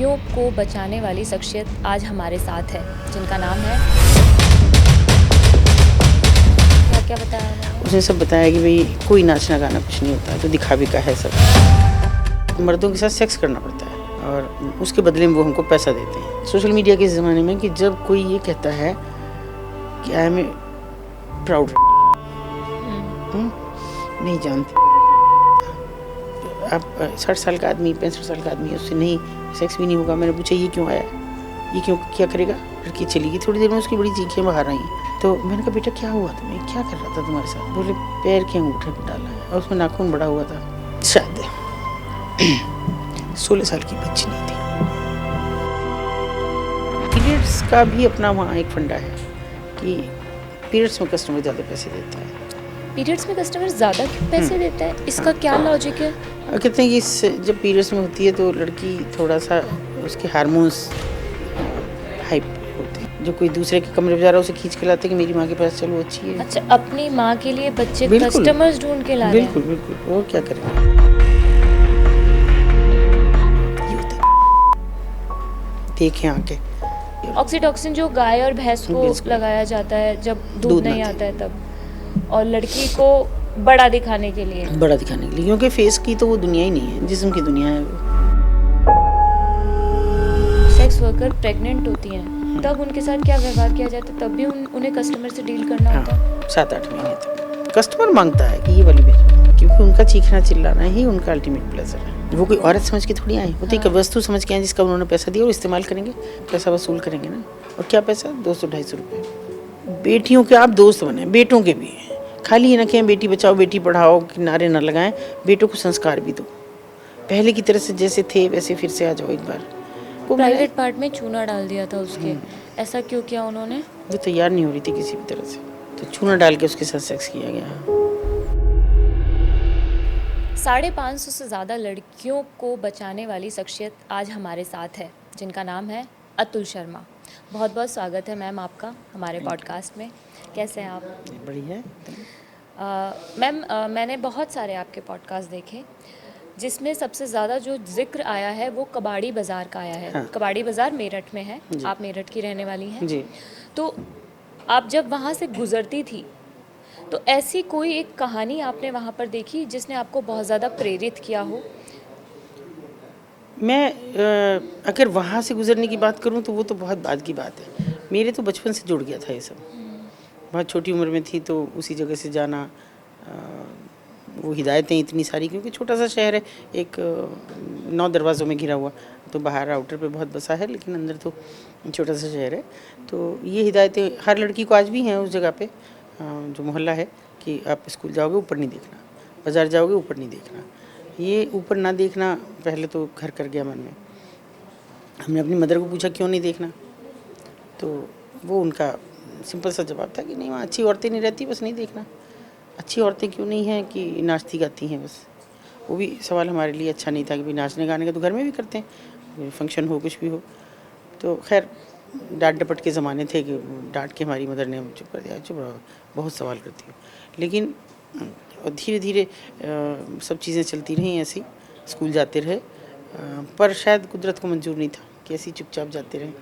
लड़कियों को बचाने वाली शख्सियत आज हमारे साथ है, जिनका नाम है क्या क्या बताया उन्होंने? उसने सब बताया कि भाई कोई नाचना गाना कुछ नहीं होता, तो दिखावे का है सब। मर्दों के साथ सेक्स करना पड़ता है और उसके बदले में वो हमको पैसा देते हैं। सोशल मीडिया के ज़माने में कि जब कोई ये कहता है कि आई एम ए प्राउड, नहीं जानते आप 60 साल का आदमी 65 साल का आदमी है, उससे नहीं सेक्स भी नहीं होगा। मैंने पूछा ये क्यों आया, ये क्यों क्या करेगा? लड़की चली गई, थोड़ी देर में उसकी बड़ी चीखें बाहर आई। तो मैंने कहा बेटा क्या हुआ तुम्हें, क्या कर रहा था तुम्हारे साथ? बोले पैर के अंगूठे पर डाला है और उसमें नाखून बड़ा हुआ था। शायद 16 साल की बच्ची नहीं थी। पीरियड्स का भी अपना वहाँ एक फंडा है कि पीरियड्स में कस्टमर ज़्यादा पैसे देता है। पीरियड्स में कस्टमर ज़्यादा पैसे देता है, इसका क्या लॉजिक है? कहते हैं कि जब पीरियड्स में होती है तो लड़की थोड़ा सा उसके हार्मोन्स हाइप होते हैं। जो कोई दूसरे के कमरे में जा रहा है उसे खींच के लाते हैं कि मेरी माँ के पास चलो अच्छी है। अच्छा, अपनी माँ के लिए बच्चे बिल्कुल, कस्टमर्स ढूंढ के ला रहे हैं। बिल्कुल बिल्कुल, और क्या करेंगे? ये होता है। देखें आके ऑक्सीटोसिन जो गाय और भैंस को बिल्कुल। लगाया जाता है जब दूध दूध नहीं ना आता है तब, और लड़की को बड़ा दिखाने के लिए। बड़ा दिखाने के लिए, क्योंकि फेस की तो वो दुनिया ही नहीं है, जिस्म की दुनिया है वो। सेक्स वर्कर प्रेग्नेंट होती हैं तब उनके साथ क्या व्यवहार किया जाता है? तब भी उन्हें कस्टमर से डील करना होता है। हाँ, 7-8 महीने तक कस्टमर मांगता है कि ये वाली भेजो, क्योंकि उनका चीखना चिल्लाना ही उनका अल्टीमेट प्लेजर है। वो कोई औरत समझ के थोड़ी आई, वो तो एक वस्तु समझ के आए जिसका उन्होंने पैसा दिया और इस्तेमाल करेंगे, पैसा वसूल करेंगे ना। और क्या पैसा? 200-250 रुपये। बेटियों के आप दोस्त बने, बेटों के भी। खाली ये ना कहें बेटी बचाओ बेटी पढ़ाओ कि नारे ना लगाएं, बेटों को संस्कार भी दो। पहले की तरह से जैसे थे वैसे फिर से आ जाओ एक बार। वो प्राइवेट पार्ट में चूना डाल दिया था उसके, ऐसा क्यों किया उन्होंने? वो तैयार नहीं हो रही थी किसी भी तरह से, तो चूना डाल के उसके साथ सेक्स किया गया। 550 से ज़्यादा लड़कियों को बचाने वाली शख्सियत आज हमारे साथ है, जिनका नाम है अतुल शर्मा। बहुत बहुत स्वागत है मैम आपका हमारे पॉडकास्ट में। कैसे हैं आप? बढ़िया है। मैम, मैंने बहुत सारे आपके पॉडकास्ट देखे, जिसमें सबसे ज़्यादा जो जिक्र आया है वो कबाड़ी बाज़ार का आया है। हाँ। कबाड़ी बाज़ार मेरठ में है, आप मेरठ की रहने वाली हैं। जी। तो आप जब वहाँ से गुज़रती थी तो ऐसी कोई एक कहानी आपने वहाँ पर देखी जिसने आपको बहुत ज़्यादा प्रेरित किया हो? मैं अगर वहाँ से गुजरने की बात करूँ तो वो तो बहुत बाद की बात है। मेरे तो बचपन से जुड़ गया था ये सब। बहुत छोटी उम्र में थी तो उसी जगह से जाना, वो हिदायतें इतनी सारी, क्योंकि छोटा सा शहर है, एक 9 दरवाज़ों में घिरा हुआ, तो बाहर आउटर पे बहुत बसा है लेकिन अंदर तो छोटा सा शहर है। तो ये हिदायतें हर लड़की को आज भी हैं उस जगह पे, जो मोहल्ला है, कि आप स्कूल जाओगे ऊपर नहीं देखना, बाज़ार जाओगे ऊपर नहीं देखना। ये ऊपर ना देखना पहले तो घर कर गया मन में। हमने अपनी मदर को पूछा क्यों नहीं देखना, तो वो उनका सिंपल सा जवाब था कि नहीं वहाँ अच्छी औरतें नहीं रहती, बस नहीं देखना। अच्छी औरतें क्यों नहीं हैं कि नाचती गाती हैं बस। वो भी सवाल हमारे लिए अच्छा नहीं था कि भाई नाचने गाने का तो घर में भी करते हैं, फंक्शन हो कुछ भी हो। तो खैर डांट डपट के ज़माने थे कि डांट के हमारी मदर ने चुप कर दिया, चुप रहो बहुत सवाल करती हो। लेकिन धीरे धीरे सब चीज़ें चलती रहीं ऐसी, स्कूल जाते रहे, पर शायद कुदरत को मंजूर नहीं था कि ऐसी चुपचाप जाते रहें।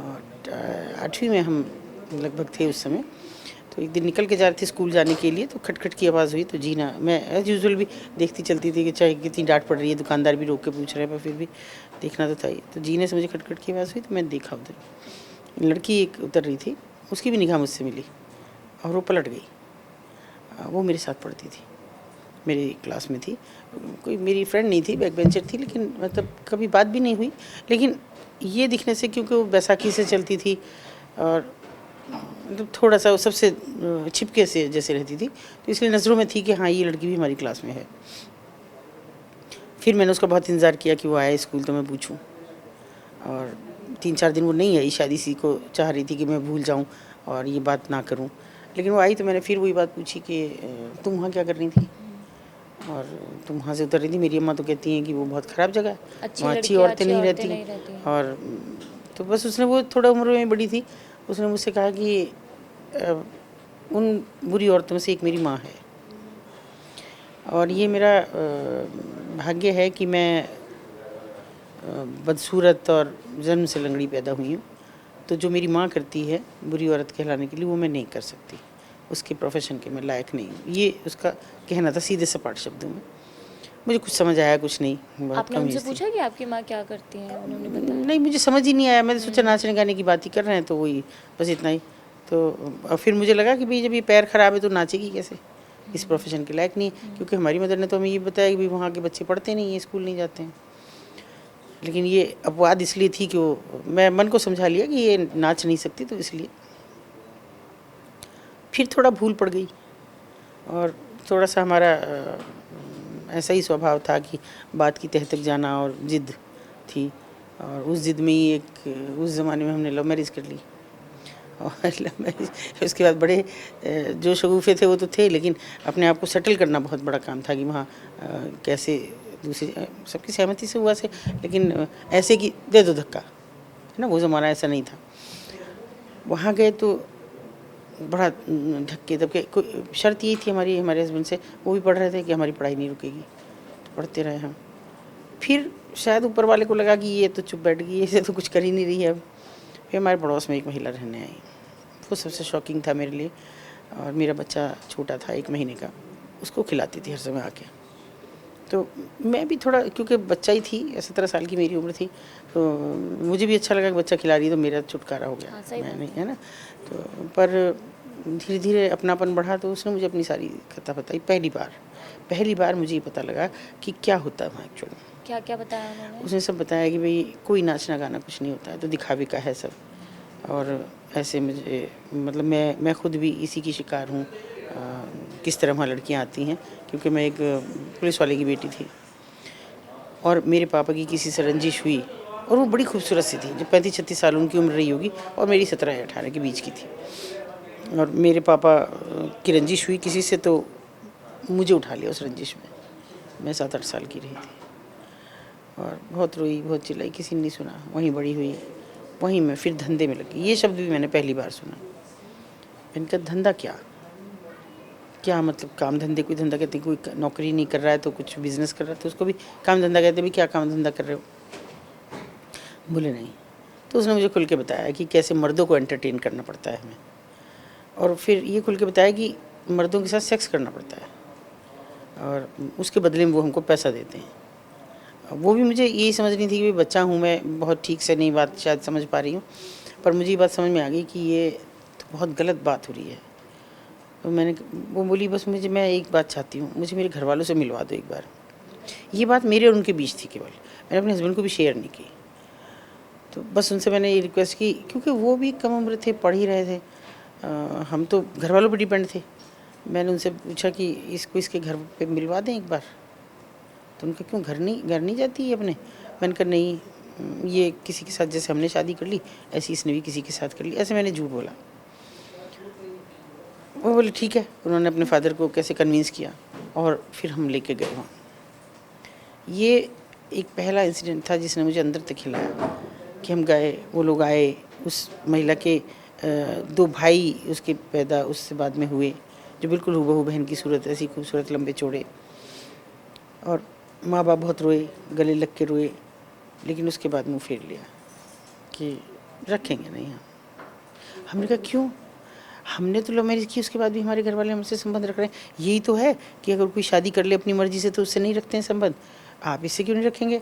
और 8वीं में हम लगभग थे उस समय, तो एक दिन निकल के जा रहे थे स्कूल जाने के लिए, तो खटखट की आवाज़ हुई। तो जी ना, मैं एज़ यूजुअल भी देखती चलती थी कि चाहे कितनी डांट पड़ रही है, दुकानदार भी रोक के पूछ रहे हैं, पर फिर भी देखना तो था ही। तो जीने से मुझे खटखट की आवाज़ हुई तो मैं देखा, उधर लड़की एक उतर रही थी, उसकी भी निगाह मुझसे मिली और वो पलट गई। वो मेरे साथ पढ़ती थी, मेरी क्लास में थी, कोई मेरी फ्रेंड नहीं थी, बैक बेंचर थी, लेकिन मतलब कभी बात भी नहीं हुई। लेकिन ये दिखने से, क्योंकि वो बैसाखी से चलती थी और मतलब थोड़ा सा सबसे छिपके से जैसे रहती थी, तो इसलिए नज़रों में थी कि हाँ ये लड़की भी हमारी क्लास में है। फिर मैंने उसका बहुत इंतज़ार किया कि वो आए स्कूल तो मैं पूछूं, और 3-4 दिन वो नहीं आई, शायद इसी को चाह रही थी कि मैं भूल जाऊं और ये बात ना करूं। लेकिन वो आई तो मैंने फिर वही बात पूछी कि तुम वहाँ क्या कर रही थी और तुम वहाँ से उतर रही थी। मेरी अम्मा तो कहती हैं कि वो बहुत ख़राब जगह है, वहाँ अच्छी औरतें नहीं रहती। और तो बस उसने, वो थोड़ा उम्र में बड़ी थी, उसने मुझसे कहा कि उन बुरी औरतों में से एक मेरी माँ है, और ये मेरा भाग्य है कि मैं बदसूरत और जन्म से लंगड़ी पैदा हुई हूँ। तो जो मेरी माँ करती है बुरी औरत कहलाने के लिए, वो मैं नहीं कर सकती। उसके प्रोफेशन के मैं लायक नहीं हूँ, ये उसका कहना था सीधे सपाट शब्दों में। मुझे कुछ समझ आया कुछ नहीं, बहुत आपने कम उनसे एज थी। पूछा कि आपकी माँ क्या करती हैं? उन्होंने बताया? नहीं, मुझे समझ ही नहीं आया। मैंने सोचा नाचने गाने की बात ही कर रहे हैं, तो वही बस इतना ही। तो फिर मुझे लगा कि भाई जब ये पैर ख़राब है तो नाचेगी कैसे, इस प्रोफेशन के लायक नहीं है। क्योंकि हमारी मदर ने तो हमें ये बताया कि भाई वहाँ के बच्चे पढ़ते नहीं हैं, स्कूल नहीं जाते हैं। लेकिन ये अपवाद इसलिए थी कि वो, मैं मन को समझा लिया कि ये नाच नहीं सकती, तो इसलिए फिर थोड़ा भूल पड़ गई। और थोड़ा सा हमारा ऐसा ही स्वभाव था कि बात की तह तक जाना, और ज़िद थी। और उस ज़िद में ही उस ज़माने में हमने लव मैरिज कर ली। और लव मैरिज उसके बाद बड़े जो शगुफ़े थे वो तो थे, लेकिन अपने आप को सेटल करना बहुत बड़ा काम था कि वहाँ कैसे दूसरी सबकी सहमति से हुआ से, लेकिन ऐसे कि दे दो धक्का, है ना, वो ज़माना ऐसा नहीं था। वहाँ गए तो बड़ा धक्के धक्के, शर्त यही थी हमारे हस्बैंड से, वो भी पढ़ रहे थे, कि हमारी पढ़ाई नहीं रुकेगी। तो पढ़ते रहे हम। फिर शायद ऊपर वाले को लगा कि ये तो चुप बैठ गई, ऐसे तो कुछ कर ही नहीं रही है अब। फिर हमारे पड़ोस में एक महिला रहने आई, वो सबसे शॉकिंग था मेरे लिए। और मेरा बच्चा छोटा था 1 महीने का, उसको खिलाती थी हर समय आके। तो मैं भी थोड़ा, क्योंकि बच्चा ही थी, 17 साल की मेरी उम्र थी, तो मुझे भी अच्छा लगा कि बच्चा खिला रही है, तो मेरा छुटकारा हो गया। हाँ, सही मैं बात नहीं, है ना। तो पर धीरे धीरे अपनापन बढ़ा, तो उसने मुझे अपनी सारी कथा बताई। पहली बार मुझे ये पता लगा कि क्या होता है वहाँ एक्चुअली। क्या क्या बताया उन्होंने? उसने सब बताया कि भाई कोई नाचना गाना कुछ नहीं होता है, तो दिखावे का है सब। और ऐसे मुझे, मतलब मैं खुद भी इसी की शिकार हूँ, किस तरह वहाँ लड़कियाँ आती हैं, क्योंकि मैं एक पुलिस वाले की बेटी थी, और मेरे पापा की किसी से रंजिश हुई, और वो बड़ी खूबसूरत सी थी, जो 35-36 साल उनकी उम्र रही होगी, और मेरी 17 या 18 के बीच की थी। और मेरे पापा की रंजिश हुई किसी से, तो मुझे उठा लिया उस रंजिश में। मैं 7-8 साल की रही थी, और बहुत रोई, बहुत चिल्लाई, किसी ने नहीं सुना। वहीं बड़ी हुई, वहीं मैं फिर धंधे में लगी। ये शब्द भी मैंने पहली बार सुना। मैंने कहा धंधा क्या, क्या मतलब काम धंधे, कोई धंधा कहते, कोई नौकरी नहीं कर रहा है तो कुछ बिजनेस कर रहा है तो उसको भी काम धंधा कहते। भी क्या काम धंधा कर रहे हो? बोले नहीं। तो उसने मुझे खुल के बताया कि कैसे मर्दों को एंटरटेन करना पड़ता है हमें, और फिर ये खुल के बताया कि मर्दों के साथ सेक्स करना पड़ता है, और उसके बदले में वो हमको पैसा देते हैं। वो भी मुझे यही समझ नहीं थी कि बच्चा हूँ मैं, बहुत ठीक से नहीं बात शायद समझ पा रही हूँ, पर मुझे ये बात समझ में आ गई कि ये तो बहुत गलत बात हो रही है। तो वो बोली बस मैं एक बात चाहती हूँ, मुझे मेरे घर वालों से मिलवा दो एक बार। ये बात मेरे और उनके बीच थी केवल, मैंने अपने हस्बैंड को भी शेयर नहीं की। तो बस उनसे मैंने ये रिक्वेस्ट की, क्योंकि वो भी कम उम्र थे, पढ़ ही रहे थे, हम तो घर वालों पर डिपेंड थे। मैंने उनसे पूछा कि इसको इसके घर पे मिलवा दें एक बार। तो उनका क्यों घर नहीं जाती है अपने? मैंने कहा नहीं, ये किसी के साथ जैसे हमने शादी कर ली, ऐसे इसने भी किसी के साथ कर ली। ऐसे मैंने झूठ बोला। वो बोले ठीक है। उन्होंने अपने फादर को कैसे कन्विंस किया, और फिर हम लेके गए वहाँ। ये एक पहला इंसिडेंट था जिसने मुझे अंदर तक हिलाया कि हम गए, वो लोग आए। उस महिला के 2 भाई उसके पैदा उससे बाद में हुए, जो बिल्कुल हूबहू बहन की सूरत, ऐसी खूबसूरत, लंबे चौड़े। और माँ बाप बहुत रोए, गले लग के रोए, लेकिन उसके बाद मुँह फेर लिया कि रखेंगे नहीं हम। हमने कहा क्यों? हमने तो लव मैरिज की, उसके बाद भी हमारे घर वाले हमसे संबंध रख रहे हैं। यही तो है कि अगर कोई शादी कर ले अपनी मर्जी से तो उससे नहीं रखते हैं संबंध, आप इससे क्यों नहीं रखेंगे?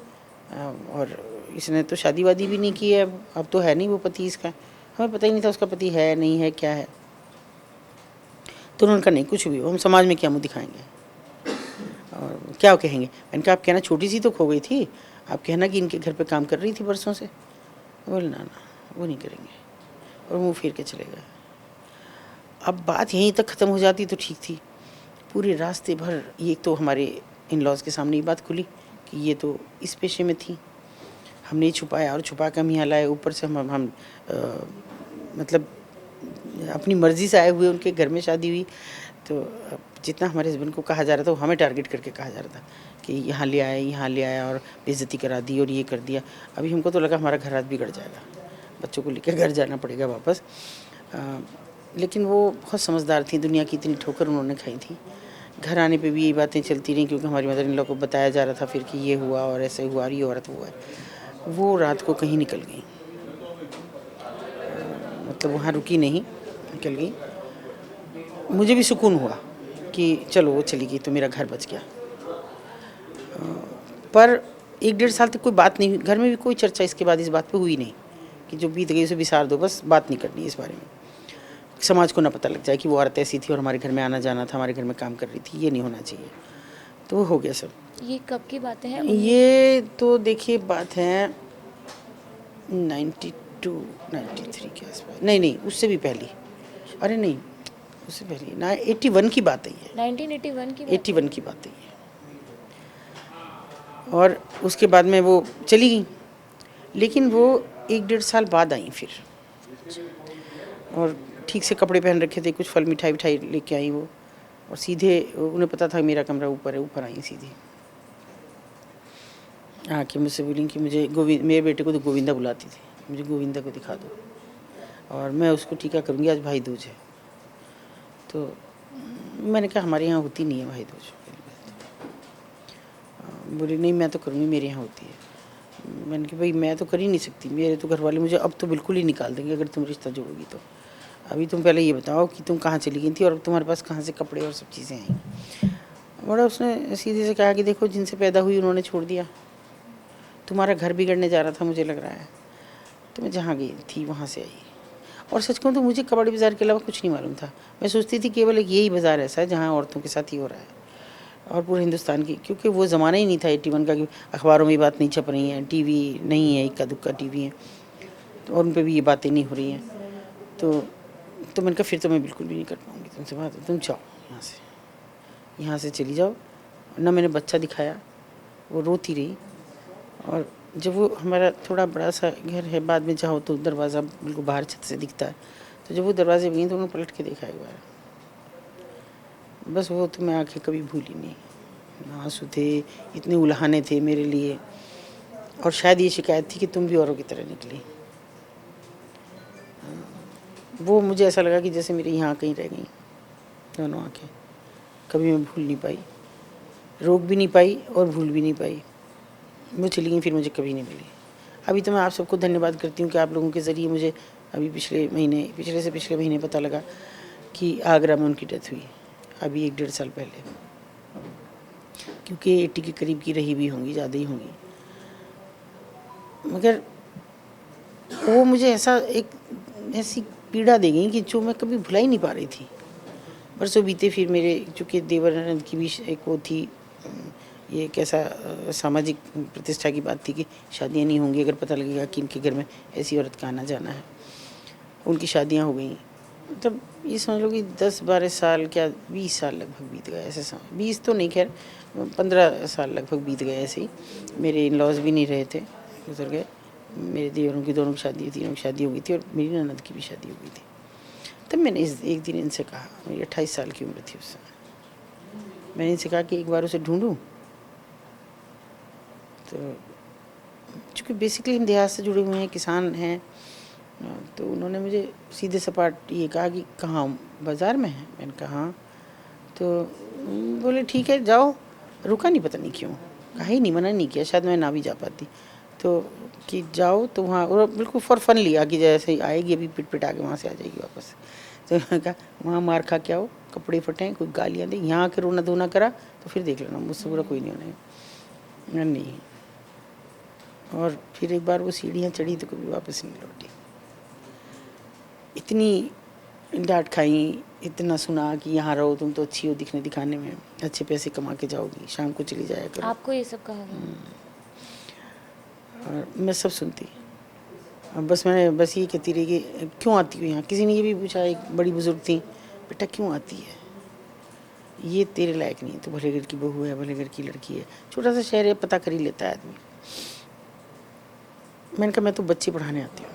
और इसने तो शादी वादी भी नहीं की है, अब तो है नहीं वो पति इसका। हमें पता ही नहीं था उसका पति है नहीं है क्या है। तो उन्होंने कहा नहीं कुछ भी हो, हम समाज में क्या मुँह दिखाएंगे और क्या कहेंगे। मैंने कहा आप कहना छोटी सी तो खो गई थी, आप कहना कि इनके घर पे काम कर रही थी बरसों से। बोले ना वो नहीं करेंगे, और मुँह फेर के चले गए। अब बात यहीं तक ख़त्म हो जाती तो ठीक थी। पूरे रास्ते भर ये तो हमारे इन लॉज के सामने ये बात खुली कि ये तो इस पेशे में थी। हमने छुपाया और छुपा कर हम यहाँ लाए। ऊपर से हम मतलब अपनी मर्ज़ी से आए हुए, उनके घर में शादी हुई। तो जितना हमारे हस्बैंड को कहा जा रहा था वो हमें टारगेट करके कहा जा रहा था कि यहाँ ले आया और बेइज्जती करा दी और ये कर दिया। अभी हमको तो लगा हमारा घर रात बिगड़ जाएगा, बच्चों को लेकर घर जाना पड़ेगा वापस। लेकिन वो बहुत समझदार थी, दुनिया की इतनी ठोकर उन्होंने खाई थी। घर आने पे भी यही बातें चलती रहीं, क्योंकि हमारी मदर इन लोग को बताया जा रहा था फिर कि ये हुआ और ऐसे हुआ और ये औरत हुआ है। वो रात को कहीं निकल गई, मतलब वहाँ रुकी नहीं, निकल गई। मुझे भी सुकून हुआ कि चलो वो चली गई तो मेरा घर बच गया। पर 1 डेढ़ साल तक कोई बात नहीं हुई, घर में भी कोई चर्चा इसके बाद इस बात पे हुई नहीं कि जो बीत गई उसे विसार दो, बस बात नहीं करनी इस बारे में। समाज को ना पता लग जाए कि वो औरत ऐसी थी और हमारे घर में आना जाना था, हमारे घर में काम कर रही थी, ये नहीं होना चाहिए। तो वो हो गया सब। ये कब की बातें हैं? ये तो देखिए बात है 92 93 के आसपास, नहीं उससे भी पहले, अरे नहीं उससे पहले ना, 81 की बात है ये, 1981 की बात 81 की बात है ये। और उसके बाद में वो चली गई, लेकिन वो 1 डेढ़ साल बाद आई फिर, और ठीक से कपड़े पहन रखे थे, कुछ फल मिठाई विठाई लेके आई वो, और सीधे उन्हें पता था मेरा कमरा ऊपर है, ऊपर आई सीधी आके मुझसे बोली कि मुझे मेरे बेटे को तो गोविंदा बुलाती थी, मुझे गोविंदा को दिखा दो और मैं उसको टीका करूँगी, आज भाई दूज है। तो मैंने कहा हमारे यहाँ होती नहीं है भाई दूज। बोली नहीं मैं तो करूँगी, मेरे यहाँ होती है। मैंने कहा भाई मैं तो कर ही नहीं सकती, मेरे तो घर वाले मुझे अब तो बिल्कुल ही निकाल देंगे अगर तुम रिश्ता जोड़ोगी तो। अभी तुम पहले ये बताओ कि तुम कहाँ चली गई थी और तुम्हारे पास कहाँ से कपड़े और सब चीज़ें आई। बड़ा उसने सीधे से कहा कि देखो जिनसे पैदा हुई उन्होंने छोड़ दिया, तुम्हारा घर बिगड़ने जा रहा था मुझे लग रहा है, तो मैं जहाँ गई थी वहाँ से आई। और सच कहूँ तो मुझे कबाड़ी बाज़ार के अलावा कुछ नहीं मालूम था। मैं सोचती थी केवल एक यही बाज़ार ऐसा है जहाँ औरतों के साथ ही हो रहा है, और पूरे हिंदुस्तान की, क्योंकि वो ज़माना ही नहीं था 81 का कि अखबारों में ये बात नहीं छप रही हैं, टीवी नहीं है, इक्का दुक्का टीवी है, तो और उन पर भी ये बातें नहीं हो रही हैं। तो मैंने कहा फिर तो मैं बिल्कुल भी नहीं कर पाऊँगी तुमसे बात, तुम जाओ यहाँ से चली जाओ। ना मैंने बच्चा दिखाया, वो रोती रही। और जब वो हमारा थोड़ा बड़ा सा घर है, बाद में जाओ तो दरवाज़ा बिल्कुल बाहर छत से दिखता है, तो जब वो दरवाजे में गई तो उन्होंने पलट के देखा एक बार, बस वो तो मैं आंखें कभी भूली नहीं। आंसू थे, इतने उल्हाने थे मेरे लिए, और शायद ये शिकायत थी कि तुम भी औरों की तरह निकली। वो मुझे ऐसा लगा कि जैसे मेरे यहाँ कहीं रह गई दोनों आंखें, कभी मैं भूल नहीं पाई, रोक भी नहीं पाई और भूल भी नहीं पाई। वो चली गई, फिर मुझे कभी नहीं मिली। अभी तो मैं आप सबको धन्यवाद करती हूँ कि आप लोगों के ज़रिए मुझे अभी पिछले से पिछले महीने पता लगा कि आगरा में उनकी डेथ हुई, अभी 1 डेढ़ साल पहले, क्योंकि 80 के करीब की रही भी होंगी, ज़्यादा ही होंगी। मगर वो मुझे ऐसी पीड़ा दे गई कि जो मैं कभी भुला ही नहीं पा रही थी। बरसों बीते, फिर मेरे चूँकि देवर ननद की भी एक वो थी, ये कैसा सामाजिक प्रतिष्ठा की बात थी कि शादियाँ नहीं होंगी अगर पता लगेगा कि इनके घर में ऐसी औरत का आना जाना है। उनकी शादियाँ हो गई, मतलब ये समझ लो कि 10-12 साल, क्या 20 साल लगभग बीत गए ऐसे समय, 20 तो नहीं, खैर 15 साल लगभग बीत गए ऐसे ही। मेरे इन लॉज भी नहीं रहे थे, गुजर गए। मेरे देवरों की दोनों की शादी, तीनों की शादी हो गई थी, और मेरी ननद की भी शादी हो गई थी। तब मैंने एक दिन इनसे कहा, मेरी 28 साल की उम्र थी उस समय, मैंने इनसे कहा कि एक बार उसे ढूंढूं। तो चूँकि बेसिकली हम देहात से जुड़े हुए हैं, किसान हैं, तो उन्होंने मुझे सीधे सपाट ये कहा कि कहाँ, बाज़ार में है? मैंने कहा हाँ। तो बोले ठीक है जाओ। रुका नहीं, पता नहीं क्यों, कहा ही नहीं, मना नहीं किया, शायद मैं ना भी जा पाती, तो कि जाओ तो वहाँ, और बिल्कुल फॉर फन लिया कि जैसे ही आएगी अभी पिट आ के वहाँ से आ जाएगी वापस। तो मैंने कहा वहाँ मार खा के आओ, कपड़े फटें, कोई गालियाँ दें, यहाँ आके रोना धोना करा तो फिर देख लेना, मुझसे बुरा कोई नहीं होना। नहीं, और फिर एक बार वो सीढ़ियाँ चढ़ी तो कभी वापस नहीं लौटी। इतनी डांट खाई, इतना सुना कि यहाँ रहो, तुम तो अच्छी हो दिखने दिखाने में, अच्छे पैसे कमा के जाओगी, शाम को चली जाया करो। आपको ये सब कहा? और मैं सब सुनती, अब मैं बस ये कहती रही कि क्यों आती हो यहाँ। किसी ने ये भी पूछा, एक बड़ी बुजुर्ग थी, बेटा क्यों आती है, ये तेरे लायक नहीं है, तो भले घर की बहू है, भले घर की लड़की है, छोटा सा शहर है, पता कर ही लेता है आदमी। मैंने कहा मैं तो बच्चे पढ़ाने आती हूँ,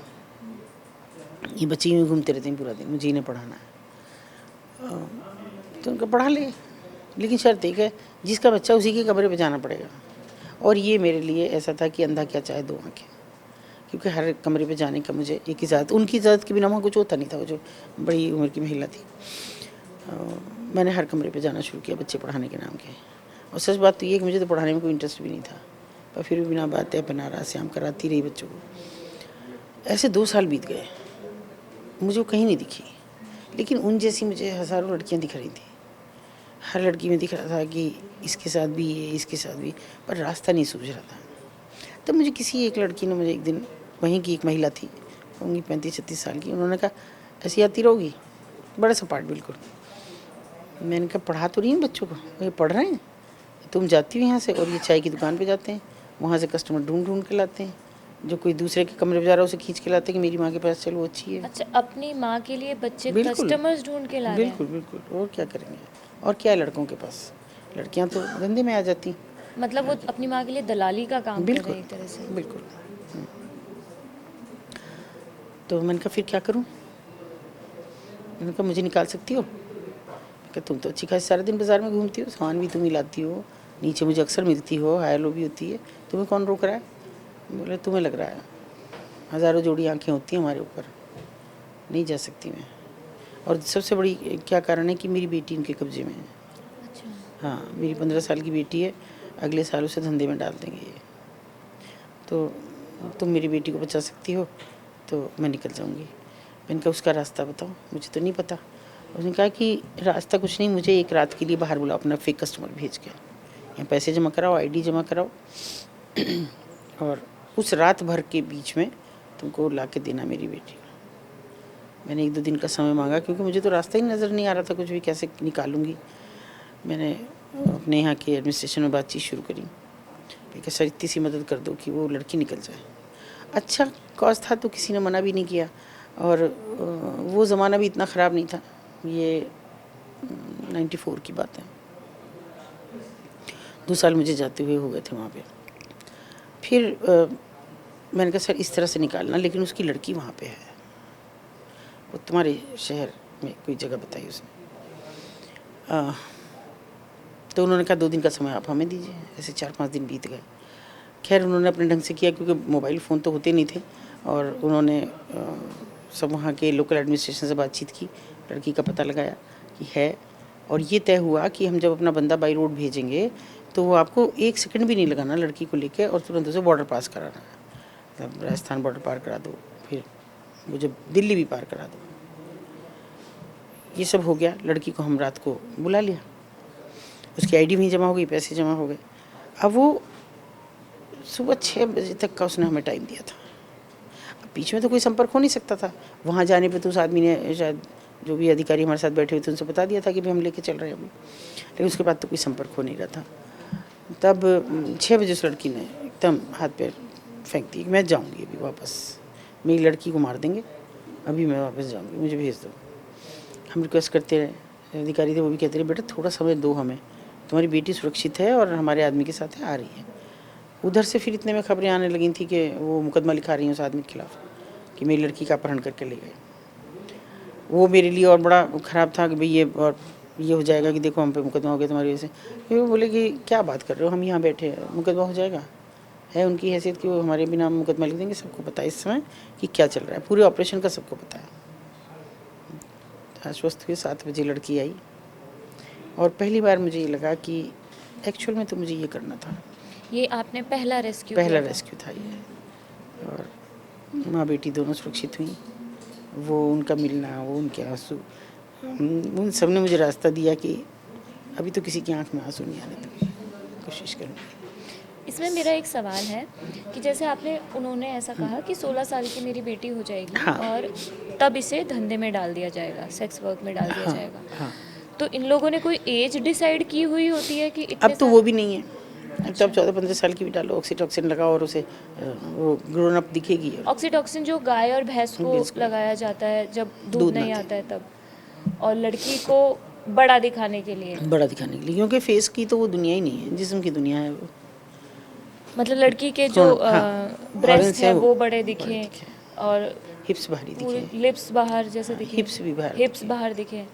ये बच्चे यूँ घूमते रहते हैं पूरा दिन, मुझे इन्हें पढ़ाना है। तो उनका पढ़ा ले, लेकिन शर्त एक है, जिसका बच्चा उसी के कमरे पे जाना पड़ेगा। और ये मेरे लिए ऐसा था कि अंधा क्या चाहे दो आँखें, क्योंकि हर कमरे पे जाने का मुझे एक इजाज़त, उनकी इजाज़त के बिना वहाँ कुछ होता नहीं था। वो जो बड़ी उम्र की महिला थी, मैंने हर कमरे पे जाना शुरू किया बच्चे पढ़ाने के नाम के। और सच बात तो ये कि मुझे तो पढ़ाने में कोई इंटरेस्ट भी नहीं था, पर फिर भी बिना बातें बना रहा श्याम कराती रही बच्चों को। ऐसे 2 साल बीत गए, मुझे वो कहीं नहीं दिखी, लेकिन उन जैसी मुझे हज़ारों लड़कियां दिख रही थी। हर लड़की में दिख रहा था कि इसके साथ भी ये, इसके साथ भी, पर रास्ता नहीं सूझ रहा था। तब मुझे किसी एक लड़की ने, मुझे एक दिन, वहीं की एक महिला थी, होंगी 35-36 साल की, उन्होंने कहा ऐसी आती रहोगी, बड़ा सपाट बिल्कुल। मैंने कहा पढ़ा तो रही हूँ बच्चों को, ये पढ़ रहे हैं, तुम जाती हो यहाँ से और ये चाय की दुकान पे जाते हैं, वहाँ से कस्टमर ढूंढ ढूंढ के लाते हैं, जो कोई दूसरे के कमरे में जा रहा है उसे खींच के लाते हैं कि मेरी माँ के पास चलो, वो अच्छी है। अच्छा, अपनी माँ के लिए बच्चे बिल्कुल, कस्टमर्स ढूंढ के ला रहे हैं? बिल्कुल बिल्कुल, और क्या करेंगे, और क्या है लड़कों के पास, लड़कियाँ तो धंधे में आ जाती। मतलब वो अपनी माँ के लिए दलाली का काम कर रहे बिल्कुल हैं एक तरह से। बिल्कुल। तो मैंने कहा फिर क्या करूँ, मैंने कहा मुझे निकाल सकती हो? कि तुम तो अच्छी खासी सारा दिन बाजार में घूमती हो, सामान भी तुम ही लाती हो, नीचे मुझे अक्सर मिलती हो, हाई लो भी होती है, तुम्हें कौन रोक रहा है? बोले तुम्हें लग रहा है, हज़ारों जोड़ी आंखें होती हैं हमारे ऊपर, नहीं जा सकती मैं। और सबसे बड़ी क्या कारण है कि मेरी बेटी उनके कब्जे में है। अच्छा। हाँ, मेरी 15 साल की बेटी है, अगले साल उसे धंधे में डाल देंगे ये, तो तुम मेरी बेटी को बचा सकती हो तो मैं निकल जाऊँगी। मैंने कहा उसका रास्ता बताओ, मुझे तो नहीं पता। उसने कहा कि रास्ता कुछ नहीं, मुझे एक रात के लिए बाहर बुलाओ अपना फेक कस्टमर भेज के, यहाँ पैसे जमा कराओ, आईडी जमा कराओ और उस रात भर के बीच में तुमको ला के देना मेरी बेटी को। मैंने 1-2 दिन का समय मांगा क्योंकि मुझे तो रास्ता ही नज़र नहीं आ रहा था कुछ भी, कैसे निकालूंगी। मैंने अपने यहाँ के एडमिनिस्ट्रेशन में बातचीत शुरू करी, कि सर इतनी सी मदद कर दो कि वो लड़की निकल जाए। अच्छा कॉज था तो किसी ने मना भी नहीं किया, और वो ज़माना भी इतना ख़राब नहीं था, ये 94 की बात है। 2 साल मुझे जाते हुए हो गए थे वहाँ पे। फिर मैंने कहा सर इस तरह से निकालना, लेकिन उसकी लड़की वहाँ पे है, वो तुम्हारे शहर में कोई जगह बताई उसने। तो उन्होंने कहा 2 दिन का समय आप हमें दीजिए। ऐसे 4-5 दिन बीत गए। खैर उन्होंने अपने ढंग से किया, क्योंकि मोबाइल फ़ोन तो होते नहीं थे, और उन्होंने सब वहाँ के लोकल एडमिनिस्ट्रेशन से बातचीत की, लड़की का पता लगाया कि है, और ये तय हुआ कि हम जब अपना बंदा बाई रोड भेजेंगे तो वो आपको 1 सेकंड भी नहीं लगाना लड़की को लेके, और तुरंत उसे बॉर्डर पास कराना है, मतलब राजस्थान बॉर्डर पार करा दो, फिर वो जब दिल्ली भी पार करा दो। ये सब हो गया, लड़की को हम रात को बुला लिया, उसकी आईडी भी जमा हो गई, पैसे जमा हो गए। अब वो सुबह 6 बजे तक का उसने हमें टाइम दिया था। अब बीच में तो कोई संपर्क हो नहीं सकता था। वहाँ जाने पे तो उस आदमी ने, शायद जो भी अधिकारी हमारे साथ बैठे हुए थे, उनसे बता दिया था कि भाई हम लेके चल रहे हैं अभी, लेकिन उसके बाद तो कोई संपर्क हो नहीं रहा था। तब 6 बजे उस लड़की ने एकदम हाथ पैर फेंक दिए कि मैं जाऊँगी अभी वापस, मेरी लड़की को मार देंगे, अभी मैं वापस जाऊँगी, मुझे भेज दो। हम रिक्वेस्ट करते रहे, अधिकारी थे वो भी कहते रहे बेटा थोड़ा समय दो हमें, तुम्हारी बेटी सुरक्षित है और हमारे आदमी के साथ है, आ रही है। उधर से फिर इतने में खबरें आने लगी थी कि वो मुकदमा लिखा रही हैं उस आदमी के खिलाफ कि मेरी लड़की का अपहरण करके ले गए। वो मेरे लिए और बड़ा ख़राब था कि भाई ये हो जाएगा कि देखो हम पे मुकदमा हो गया तुम्हारी वजह से। फिर वो बोले कि क्या बात कर रहे हो, हम यहाँ बैठे हैं, मुकदमा हो जाएगा, है उनकी हैसियत कि वो हमारे बिना मुकदमा लिख देंगे। सबको पता है इस समय कि क्या चल रहा है, पूरे ऑपरेशन का सबको पता है। आश्वस्त हुए, 7 बजे लड़की आई, और पहली बार मुझे ये लगा कि एक्चुअल में तो मुझे ये करना था। ये आपने पहला रेस्क्यू पहला किया था? रेस्क्यू था ये, और माँ बेटी दोनों सुरक्षित हुई। वो उनका मिलना, वो उनके आंसू, उन सब ने मुझे रास्ता दिया कि अभी तो किसी की आंख में आंसू नहीं आने दूँगी, कोशिश करूँगी। इसमें मेरा एक सवाल है कि जैसे उन्होंने ऐसा कहा कि 16 साल की मेरी बेटी हो जाएगी, हाँ। और तब इसे धंधे में डाल दिया जाएगा, सेक्स वर्क में डाल दिया हाँ जाएगा। हाँ, तो इन लोगों ने कोई एज डिसाइड की हुई होती है कि इतने अब तो साल? वो भी नहीं है। अब तो आप 14-15 साल की भी डालो, ऑक्सीटॉक्सिन लगाओ और उसे वो ग्रोन अप दिखेगी। ऑक्सीटोक्सिन जो गाय और भैंस को भैंस को लगाया जाता है जब दूध दूध नहीं ना आता है तब, और लड़की को बड़ा दिखाने के लिए, बड़ा दिखाने के लिए, क्योंकि फेस की तो वो दुनिया ही नहीं है, जिस्म की दुनिया है वो। मतलब लड़की के जो हाँ, ब्रेस्ट organs है हैं वो बड़े बड़े दिखे, दिखे, और हिप्स बाहरी दिखे, लिप्स बाहर जैसे दिखे, हिप्स भी बाहर हिप्स बाहर दिखे।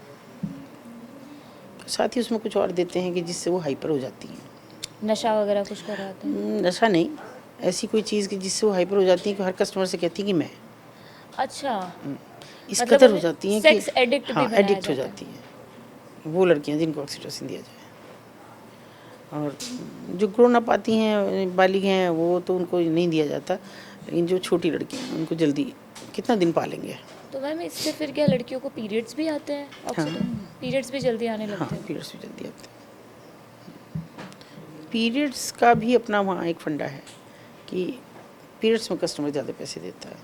साथ ही उसमें कुछ और देते हैं कि जिससे वो हाइपर हो जाती हैं। नशा वगैरह कुछ कराते हैं? नशा नहीं, ऐसी कोई चीज़ कि जिससे वो हाइपर हो जाती है कि हर कस्टमर से कहती है कि मैं, अच्छा, इस मतलब कदर हो उन्हें जाती हैं कि सेक्स एडिक्ट भी हाँ बनाया एडिक्ट हो जाता है। जाती हैं वो लड़कियां जिनको ऑक्सीटोसिन दिया जाए। और जो ग्रोन अप आती हैं बालिग हैं वो तो उनको नहीं दिया जाता, लेकिन जो छोटी लड़कियाँ हैं उनको जल्दी कितना दिन पालेंगे। तो मैम इससे फिर क्या लड़कियों को पीरियड्स भी आते हैं? हाँ पीरियड्स भी जल्दी आने हाँ, लगते हैं? पीरियड्स भी जल्दी आते हैं। पीरियड्स का भी अपना वहाँ एक फंडा है कि पीरियड्स में कस्टमर ज़्यादा पैसे देता है।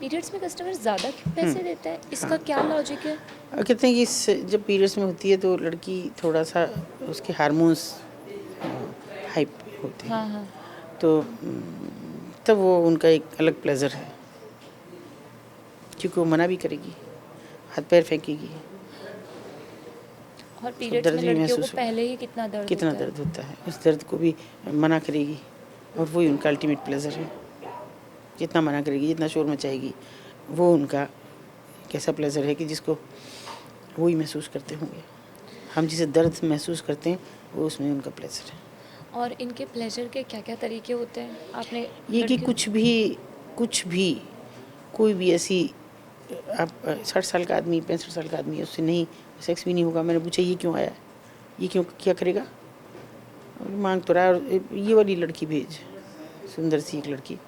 पीरियड्स में कस्टमर ज़्यादा पैसे देते हैं, इसका क्या लॉजिक है? और कहते हैं कि जब पीरियड्स में होती है तो लड़की थोड़ा सा उसके हार्मोन्स हाइप होते हैं, हाँ हाँ। तो तब वो उनका एक अलग प्लेजर है, क्योंकि वो मना भी करेगी, हाथ पैर फेंकेगी, और पीरियड्स दर्द में भी लड़कियों महसूस को हो, पहले ही कितना दर्द कितना होता है? दर्द होता है, उस दर्द को भी मना करेगी, और वही उनका अल्टीमेट प्लेजर है। जितना मना करेगी, जितना शोर मचाएगी, वो उनका कैसा प्लेजर है कि जिसको वो ही महसूस करते होंगे। हम जिसे दर्द महसूस करते हैं वो उसमें उनका प्लेजर है। और इनके प्लेजर के क्या क्या तरीके होते हैं आपने? ये कि कुछ भी कोई भी ऐसी आप 60 साल का आदमी 65 साल का आदमी है, उससे नहीं सेक्स भी नहीं होगा। मैंने पूछा ये क्यों आया है, ये क्यों क्या करेगा, और मांग तो रहा है, और ये वाली लड़की भेज, सुंदर सी एक लड़की।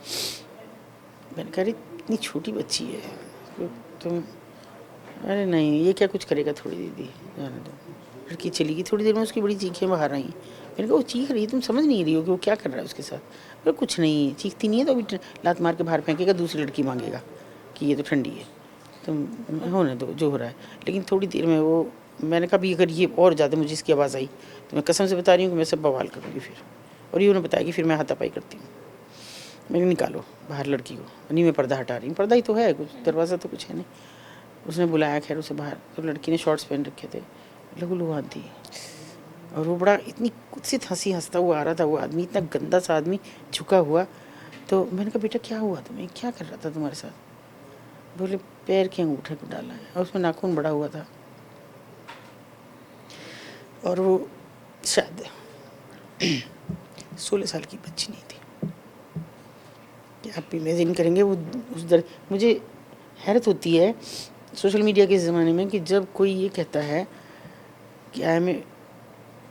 मैंने कहा इतनी छोटी बच्ची है तो तुम, अरे नहीं ये क्या कुछ करेगा, थोड़ी दीदी जाने दो। लड़की चली गई, थोड़ी देर में उसकी बड़ी चीखें बाहर आई। मैंने कहा वो चीख रही है, तुम समझ नहीं रही हो कि वो क्या कर रहा है उसके साथ। अरे कुछ नहीं, चीखती नहीं है तो अभी लात मार के बाहर फेंकेगा, दूसरी लड़की मांगेगा कि ये तो ठंडी है, तुम होने दो जो हो रहा है। लेकिन थोड़ी देर में वो, मैंने कहा भी अगर ये और ज़्यादा मुझे इसकी आवाज़ आई तो मैं कसम से बता रही हूँ कि मैं सब बवाल करूँगी फिर। और ये उन्होंने बताया कि फिर मैं हाथापाई करती हूँ। मैंने निकालो बाहर लड़की को, नहीं मैं पर्दा हटा रही हूँ, पर्दा ही तो है, कुछ दरवाज़ा तो कुछ है नहीं। उसने बुलाया खैर उसे बाहर, तो लड़की ने शॉर्ट्स पहन रखे थे, लहू लुहान थी, और वो बड़ा इतनी कुत्सित हंसी हंसता हुआ आ रहा था। वो आदमी इतना गंदा सा आदमी झुका हुआ। तो मैंने कहा बेटा क्या हुआ तुम्हें, क्या कर रहा था तुम्हारे साथ। बोले पैर के अंगूठे को डाला है, और उसमें नाखून बड़ा हुआ था, और वो शायद 16 साल की बच्ची नहीं थी। क्या आप इमेजिन करेंगे वो उस दर। मुझे हैरत होती है सोशल मीडिया के ज़माने में कि जब कोई ये कहता है कि आई एम ए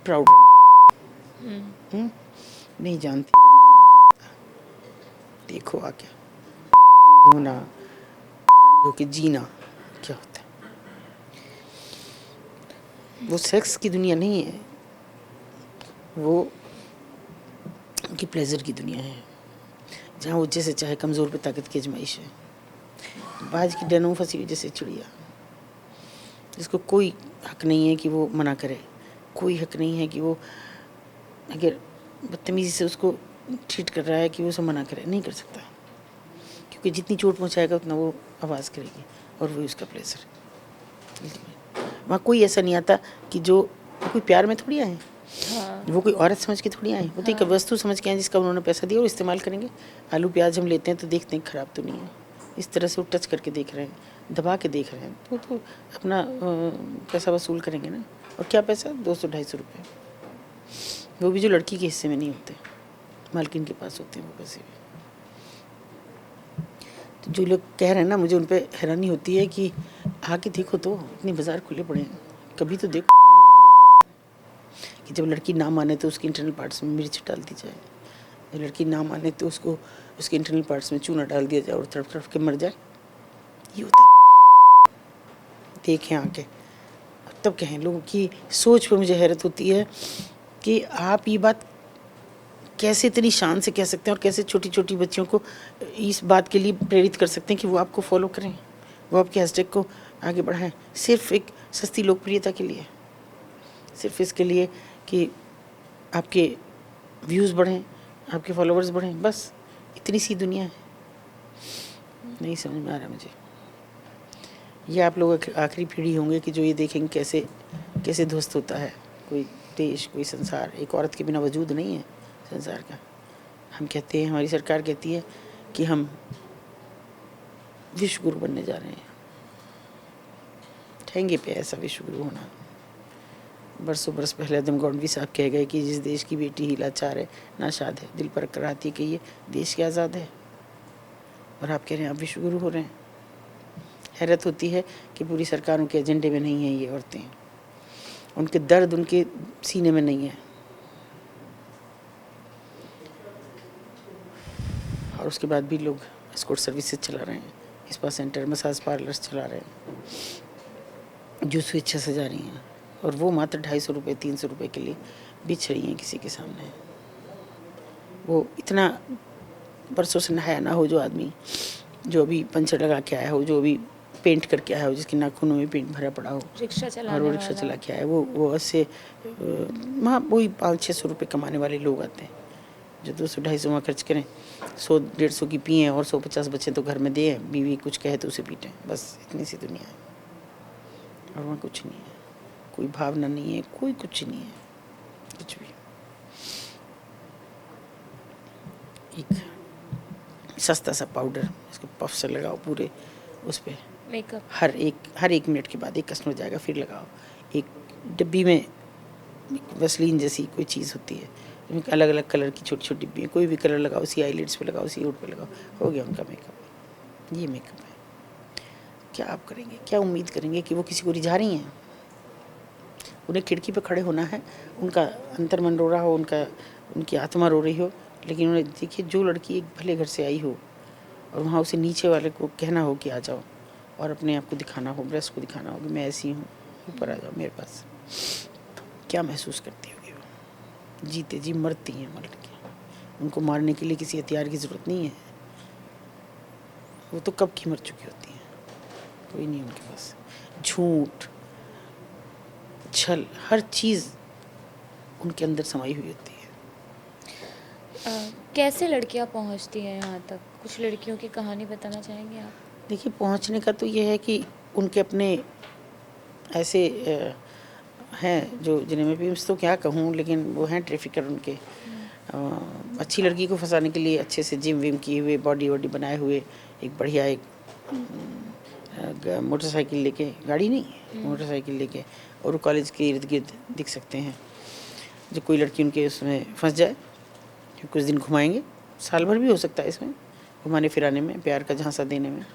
प्राउड, नहीं जानती देखो आ क्या होना, जो कि जीना क्या होता है। वो सेक्स की दुनिया नहीं है, वो उनकी प्लेजर की दुनिया है, जहाँ वो जैसे चाहे कमज़ोर पे ताकत की आजमाइश है। बाज की डनों फंसी हुई जैसे चिड़िया, जिसको कोई हक नहीं है कि वो मना करे, कोई हक नहीं है कि वो अगर बदतमीज़ी से उसको ट्रीट कर रहा है कि वो उसे मना करे, नहीं कर सकता, क्योंकि जितनी चोट पहुंचाएगा उतना वो आवाज़ करेगी, और वही उसका प्लेजर। वहाँ कोई ऐसा नहीं आता कि जो कोई प्यार में थोड़ी आए, वो कोई औरत समझ के थोड़ी आए, वो तो एक वस्तु समझ के आए जिसका उन्होंने पैसा दिया और इस्तेमाल करेंगे। आलू प्याज हम लेते हैं तो देखते हैं ख़राब तो नहीं है, इस तरह से वो टच करके देख रहे हैं, दबा के देख रहे हैं, तो अपना पैसा वसूल करेंगे ना। और क्या पैसा, 200-250 रुपये, वो भी जो लड़की के हिस्से में नहीं होते, मालकिन के पास होते हैं वो पैसे भी। तो जो लोग कह रहे हैं ना, मुझे उन पर हैरानी होती है कि आके देखो तो, इतने बाज़ार खुले पड़े हैं, कभी तो देखो कि जब लड़की ना माने तो उसके इंटरनल पार्ट्स में मिर्च डाल दी जाए, जब लड़की ना माने तो उसको उसके इंटरनल पार्ट्स में चूना डाल दिया जाए और तड़प तड़प के मर जाए। ये होता है, देखें आके तब कहें। लोगों की सोच पर मुझे हैरत होती है कि आप ये बात कैसे इतनी शान से कह सकते हैं, और कैसे छोटी छोटी बच्चियों को इस बात के लिए प्रेरित कर सकते हैं कि वो आपको फॉलो करें, वो आपके हैशटैग को आगे बढ़ाएं, सिर्फ एक सस्ती लोकप्रियता के लिए, सिर्फ इसके लिए कि आपके व्यूज़ बढ़ें, आपके फॉलोअर्स बढ़ें, बस इतनी सी दुनिया है। नहीं समझ में आ रहा मुझे। ये आप लोग आखिरी पीढ़ी होंगे कि जो ये देखेंगे कैसे कैसे ध्वस्त होता है कोई देश, कोई संसार। एक औरत के बिना वजूद नहीं है संसार का। हम कहते हैं, हमारी सरकार कहती है कि हम विश्व गुरु बनने जा रहे हैं, ठेंगे पे ऐसा विश्व गुरु होना। बरसों बरस पहले आदम गौंडवी साहब कह गए कि जिस देश की बेटी ही लाचार है, नाशाद है, दिल पर कराती कि ये देश क्या आज़ाद है, और आप कह रहे हैं आप विश्व गुरु हो रहे हैं। हैरत होती है कि पूरी सरकारों के एजेंडे में नहीं है ये औरतें, उनके दर्द उनके सीने में नहीं है। उसके बाद भी लोग एस्कॉर्ट सर्विसेज चला रहे हैं, स्पा सेंटर, मसाज पार्लर्स चला रहे हैं, जो स्वेच्छा से जा रही हैं, और वो मात्र 250 रुपये 300 रुपये के लिए बिछ रही हैं किसी के सामने। वो इतना बरसों से नहाया ना हो जो आदमी, जो अभी पंचर लगा के आया हो, जो अभी पेंट करके आया हो, जिसके नाखूनों में पेंट भरा पड़ा हो, रिक्शा और चलाने वो रिक्शा वाला। चला के आया, वो ऐसे वहाँ वही 500-600 रुपये कमाने वाले लोग आते हैं, जो 200-250 वहाँ खर्च करें, 100-150 की पिए और 150 बच्चे तो घर में दे, बीवी कुछ कहे तो उसे पीटें, बस इतनी सी दुनिया है। और वहाँ कुछ नहीं है, कोई भावना नहीं है, कोई कुछ नहीं है, कुछ भी। एक सस्ता सा पाउडर, इसको पफ से लगाओ पूरे उस पर, मेकअप। हर एक मिनट के बाद एक कस्टमर जाएगा, फिर लगाओ। एक डिब्बी में वैसलीन जैसी कोई चीज़ होती है, अलग अलग कलर की छोटी छोटी डिब्बी है, कोई भी कलर लगाओ, सी आईलिड्स पे लगाओ, सी होठ पे लगाओ, हो गया उनका मेकअप। ये मेकअप है। क्या आप करेंगे, क्या उम्मीद करेंगे कि वो किसी को रिझा रही हैं? उन्हें खिड़की पे खड़े होना है, उनका अंतर्मन रो रहा हो, उनकी आत्मा रो रही हो, लेकिन उन्हें देखिए, जो लड़की एक भले घर से आई हो और वहाँ उसे नीचे वाले को कहना हो कि आ जाओ, और अपने आप को दिखाना हो, ब्रेस्ट को दिखाना हो कि मैं ऐसी हूँ, ऊपर आ जाओ मेरे पास, क्या महसूस करती होगी वो? जीते जी मरती हैं वो लड़कियाँ, उनको मारने के लिए किसी हथियार की ज़रूरत नहीं है, वो तो कब की मर चुकी होती हैं, कोई नहीं उनके पास। झूठ, छल, हर चीज़ उनके अंदर समाई हुई होती है। कैसे लड़कियां पहुंचती हैं यहाँ तक? कुछ लड़कियों की कहानी बताना चाहेंगे आप? देखिए, पहुंचने का तो ये है कि उनके अपने ऐसे हैं जो, जिन्हें मैं पिम्प्स तो क्या कहूँ, लेकिन वो हैं ट्रैफिकर उनके। अच्छी लड़की को फंसाने के लिए अच्छे से जिम विम किए हुए, बॉडी वॉडी बनाए हुए, एक बढ़िया एक मोटरसाइकिल लेके, गाड़ी नहीं मोटरसाइकिल लेके, और वो कॉलेज के इर्द गिर्द दिख सकते हैं। जो कोई लड़की उनके उसमें फंस जाए, कुछ दिन घुमाएंगे, साल भर भी हो सकता है इसमें, घुमाने फिराने में, प्यार का झांसा देने में,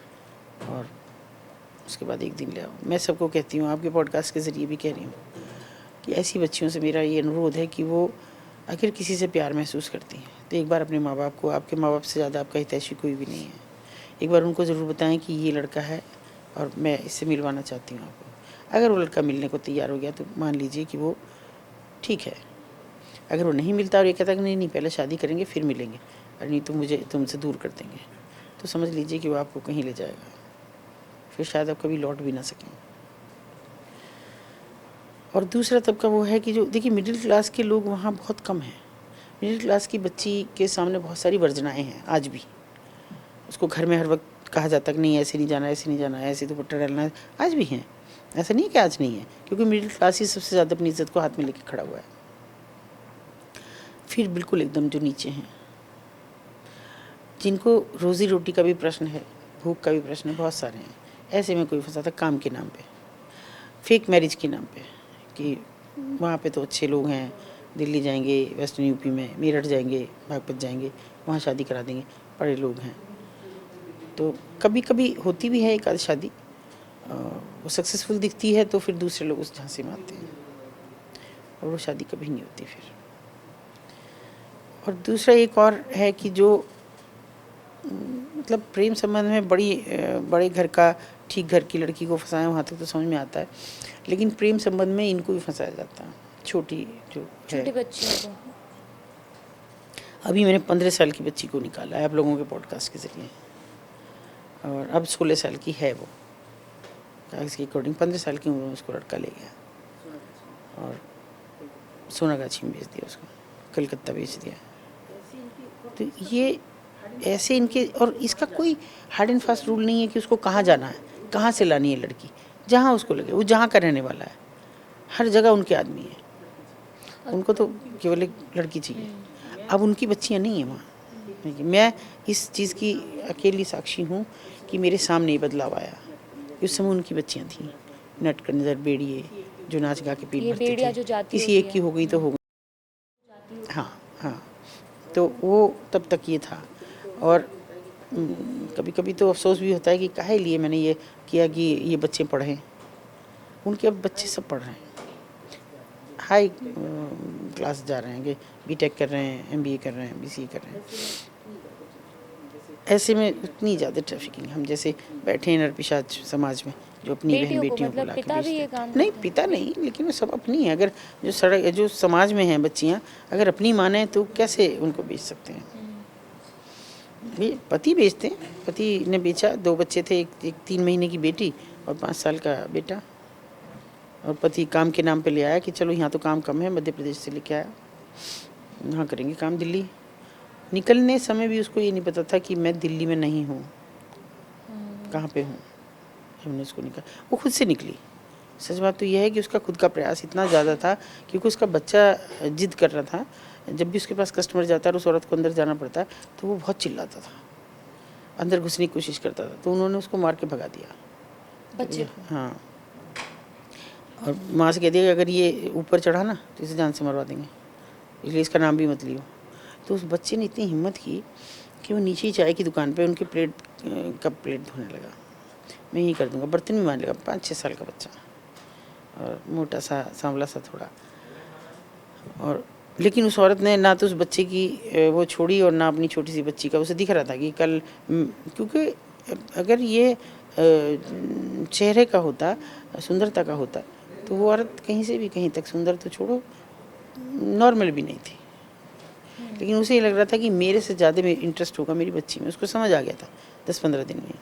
और उसके बाद एक दिन ले आओ। मैं सबको कहती हूँ, आपके पॉडकास्ट के ज़रिए भी कह रही हूँ, कि ऐसी बच्चियों से मेरा ये अनुरोध है कि वो आखिर किसी से प्यार महसूस करती हैं तो एक बार अपने माँ बाप को, आपके माँ बाप से ज़्यादा आपका हितैषी कोई भी नहीं है, एक बार उनको ज़रूर बताएं कि ये लड़का है और मैं इससे मिलवाना चाहती हूँ आपको। अगर वो लड़का मिलने को तैयार हो गया तो मान लीजिए कि वो ठीक है। अगर वो नहीं मिलता और ये कहता कि नहीं पहले शादी करेंगे फिर मिलेंगे, और नहीं तो मुझे तुमसे दूर कर देंगे, तो समझ लीजिए कि वो आपको कहीं ले जाएगा, फिर शायद आप कभी लौट भी ना सकें। और दूसरा तबका वो है कि जो, देखिए, मिडिल क्लास के लोग वहाँ बहुत कम हैं। मिडिल क्लास की बच्ची के सामने बहुत सारी वर्जनाएँ हैं आज भी। उसको घर में हर वक्त कहा जाता है कि नहीं ऐसे नहीं जाना, ऐसे नहीं जाना, ऐसे दुपट्टा डालना है, आज भी हैं। ऐसा नहीं है कि आज नहीं है, क्योंकि मिडिल क्लास ही सबसे ज़्यादा अपनी इज्जत को हाथ में लेके खड़ा हुआ है। फिर बिल्कुल एकदम जो नीचे हैं, जिनको रोज़ी रोटी का भी प्रश्न है, भूख का भी प्रश्न है, बहुत सारे हैं। ऐसे में कोई फंसा था काम के नाम पे, फेक मैरिज के नाम पे, कि वहाँ पे तो अच्छे लोग हैं, दिल्ली जाएंगे, वेस्टर्न यूपी में मेरठ जाएंगे, बागपत जाएंगे, वहाँ शादी करा देंगे, बड़े लोग हैं। तो कभी कभी होती भी है एक आध शादी, वो सक्सेसफुल दिखती है तो फिर दूसरे लोग उस झांसे में आते हैं, और वो शादी कभी नहीं होती फिर। और दूसरा एक और है कि जो मतलब प्रेम संबंध में बड़े घर का, ठीक घर की लड़की को फंसाएं, वहाँ तक तो समझ में आता है, लेकिन प्रेम संबंध में इनको भी फंसाया जाता है, छोटी बच्चियों को। अभी मैंने 15 साल की बच्ची को निकाला है आप लोगों के पॉडकास्ट के ज़रिए, और अब 16 साल की है वो, कागज़ की अकॉर्डिंग 15 साल की उम्र में उसको लड़का ले गया और सोनागाछी में बेच दिया, उसको कलकत्ता बेच दिया। तो ये ऐसे इनके, और इसका कोई हार्ड एंड फास्ट रूल नहीं है कि उसको कहाँ जाना है, कहाँ से लानी है लड़की, जहाँ उसको लगे, वो जहाँ का रहने वाला है, हर जगह उनके आदमी है, उनको तो केवल एक लड़की चाहिए। अब उनकी बच्चियाँ नहीं हैं वहाँ। मैं इस चीज़ की अकेली साक्षी हूँ कि मेरे सामने ही बदलाव आया। उस समय उनकी बच्चियाँ थीं, नटकर नज़र बेड़िए, जो नाच गा के पेट भरते थे, किसी एक की हो गई तो हो गई। हाँ हाँ, तो वो तब तक ये था। और कभी कभी तो अफसोस भी होता है कि काहे लिए मैंने ये किया कि ये बच्चे पढ़ें। उनके अब बच्चे सब पढ़ रहे हैं, हाई क्लास जा रहे हैं, कि बीटेक कर रहे हैं, एमबीए कर रहे हैं, बीसीए कर रहे हैं। ऐसे में उतनी ज़्यादा ट्रैफिकिंग, हम जैसे बैठे हैं नरपिशाच समाज में जो अपनी बहन बेटियों को बेटियों को मतलब ला के पिता भी ये बेचते काम हैं। नहीं, करते हैं? पिता नहीं, लेकिन वो सब अपनी है। अगर जो सड़क जो समाज में हैं बच्चियाँ, अगर अपनी माने तो कैसे उनको बेच सकते हैं? ये पति बेचते हैं, पति ने बेचा। 2 बच्चे थे, एक 3 महीने की बेटी और 5 साल का बेटा। और पति काम के नाम पे ले आया कि चलो यहाँ तो काम कम है, मध्य प्रदेश से लेके आया, यहाँ करेंगे काम दिल्ली। निकलने समय भी उसको ये नहीं पता था कि मैं दिल्ली में नहीं हूँ, कहाँ पे हूँ। हमने उसको निकल, वो खुद से निकली। सच बात तो यह है कि उसका खुद का प्रयास इतना ज़्यादा था क्योंकि उसका बच्चा जिद कर रहा था। जब भी उसके पास कस्टमर जाता है और उस औरत को अंदर जाना पड़ता तो वो बहुत चिल्लाता था, अंदर घुसने की कोशिश करता था, तो उन्होंने उसको मार के भगा दिया बच्चे को? हाँ, और माँ से कह दिया कि अगर ये ऊपर चढ़ा ना तो इसे जान से मरवा देंगे, इसलिए इसका नाम भी मत लियो। तो उस बच्चे ने इतनी हिम्मत की कि वो नीचे ही चाय की दुकान पे उनके कप प्लेट धोने लगा। मैं यही कर दूंगा, बर्तन भी मान लेगा। 5-6 साल का बच्चा और मोटा सा, सांवला सा थोड़ा। और लेकिन उस औरत ने ना तो उस बच्चे की वो छोड़ी और ना अपनी छोटी सी बच्ची का। उसे दिख रहा था कि कल, क्योंकि अगर ये चेहरे का होता, सुंदरता का होता, तो वो औरत कहीं से भी कहीं तक, सुंदर तो छोड़ो, नॉर्मल भी नहीं थी। लेकिन उसे ये लग रहा था कि मेरे से ज़्यादा इंटरेस्ट होगा मेरी बच्ची में। उसको समझ आ गया था 10-15 दिन में।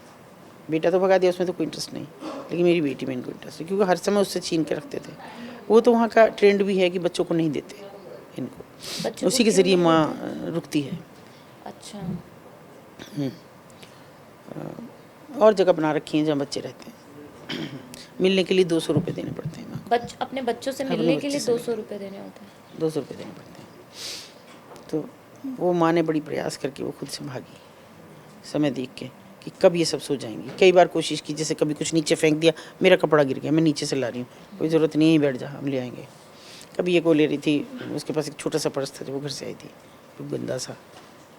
बेटा तो भगा दिया, उसमें तो कोई इंटरेस्ट नहीं, लेकिन मेरी बेटी में इनको इंटरेस्ट है, क्योंकि हर समय उससे छीन के रखते थे। वो तो वहाँ का ट्रेंड भी है कि बच्चों को नहीं देते इनको, बच्चों उसी को के क्यों ज़रिए नहीं माँ देते? रुकती है। अच्छा। और जगह बना रखी हैं जहाँ बच्चे रहते हैं। मिलने के लिए 200 रुपये देने पड़ते हैं माँ को। अपने बच्चों से अपने मिलने के बच्चे लिए से 200 रुपये देने होते हैं? 200 रुपये देने पड़ते हैं। तो वो माँ ने बड़ी प्रयास करके वो खुद से भागी, समय देख के कि कब ये सब सो जाएंगी। कई बार कोशिश की, जैसे कभी कुछ नीचे फेंक दिया, मेरा कपड़ा गिर गया, मैं नीचे से ला रही हूँ, कोई ज़रूरत नहीं है, बैठ जा, हम ले आएंगे। कभी ये को ले रही थी, उसके पास एक छोटा सा पर्स था जो वो घर से आई थी, तो गंदा सा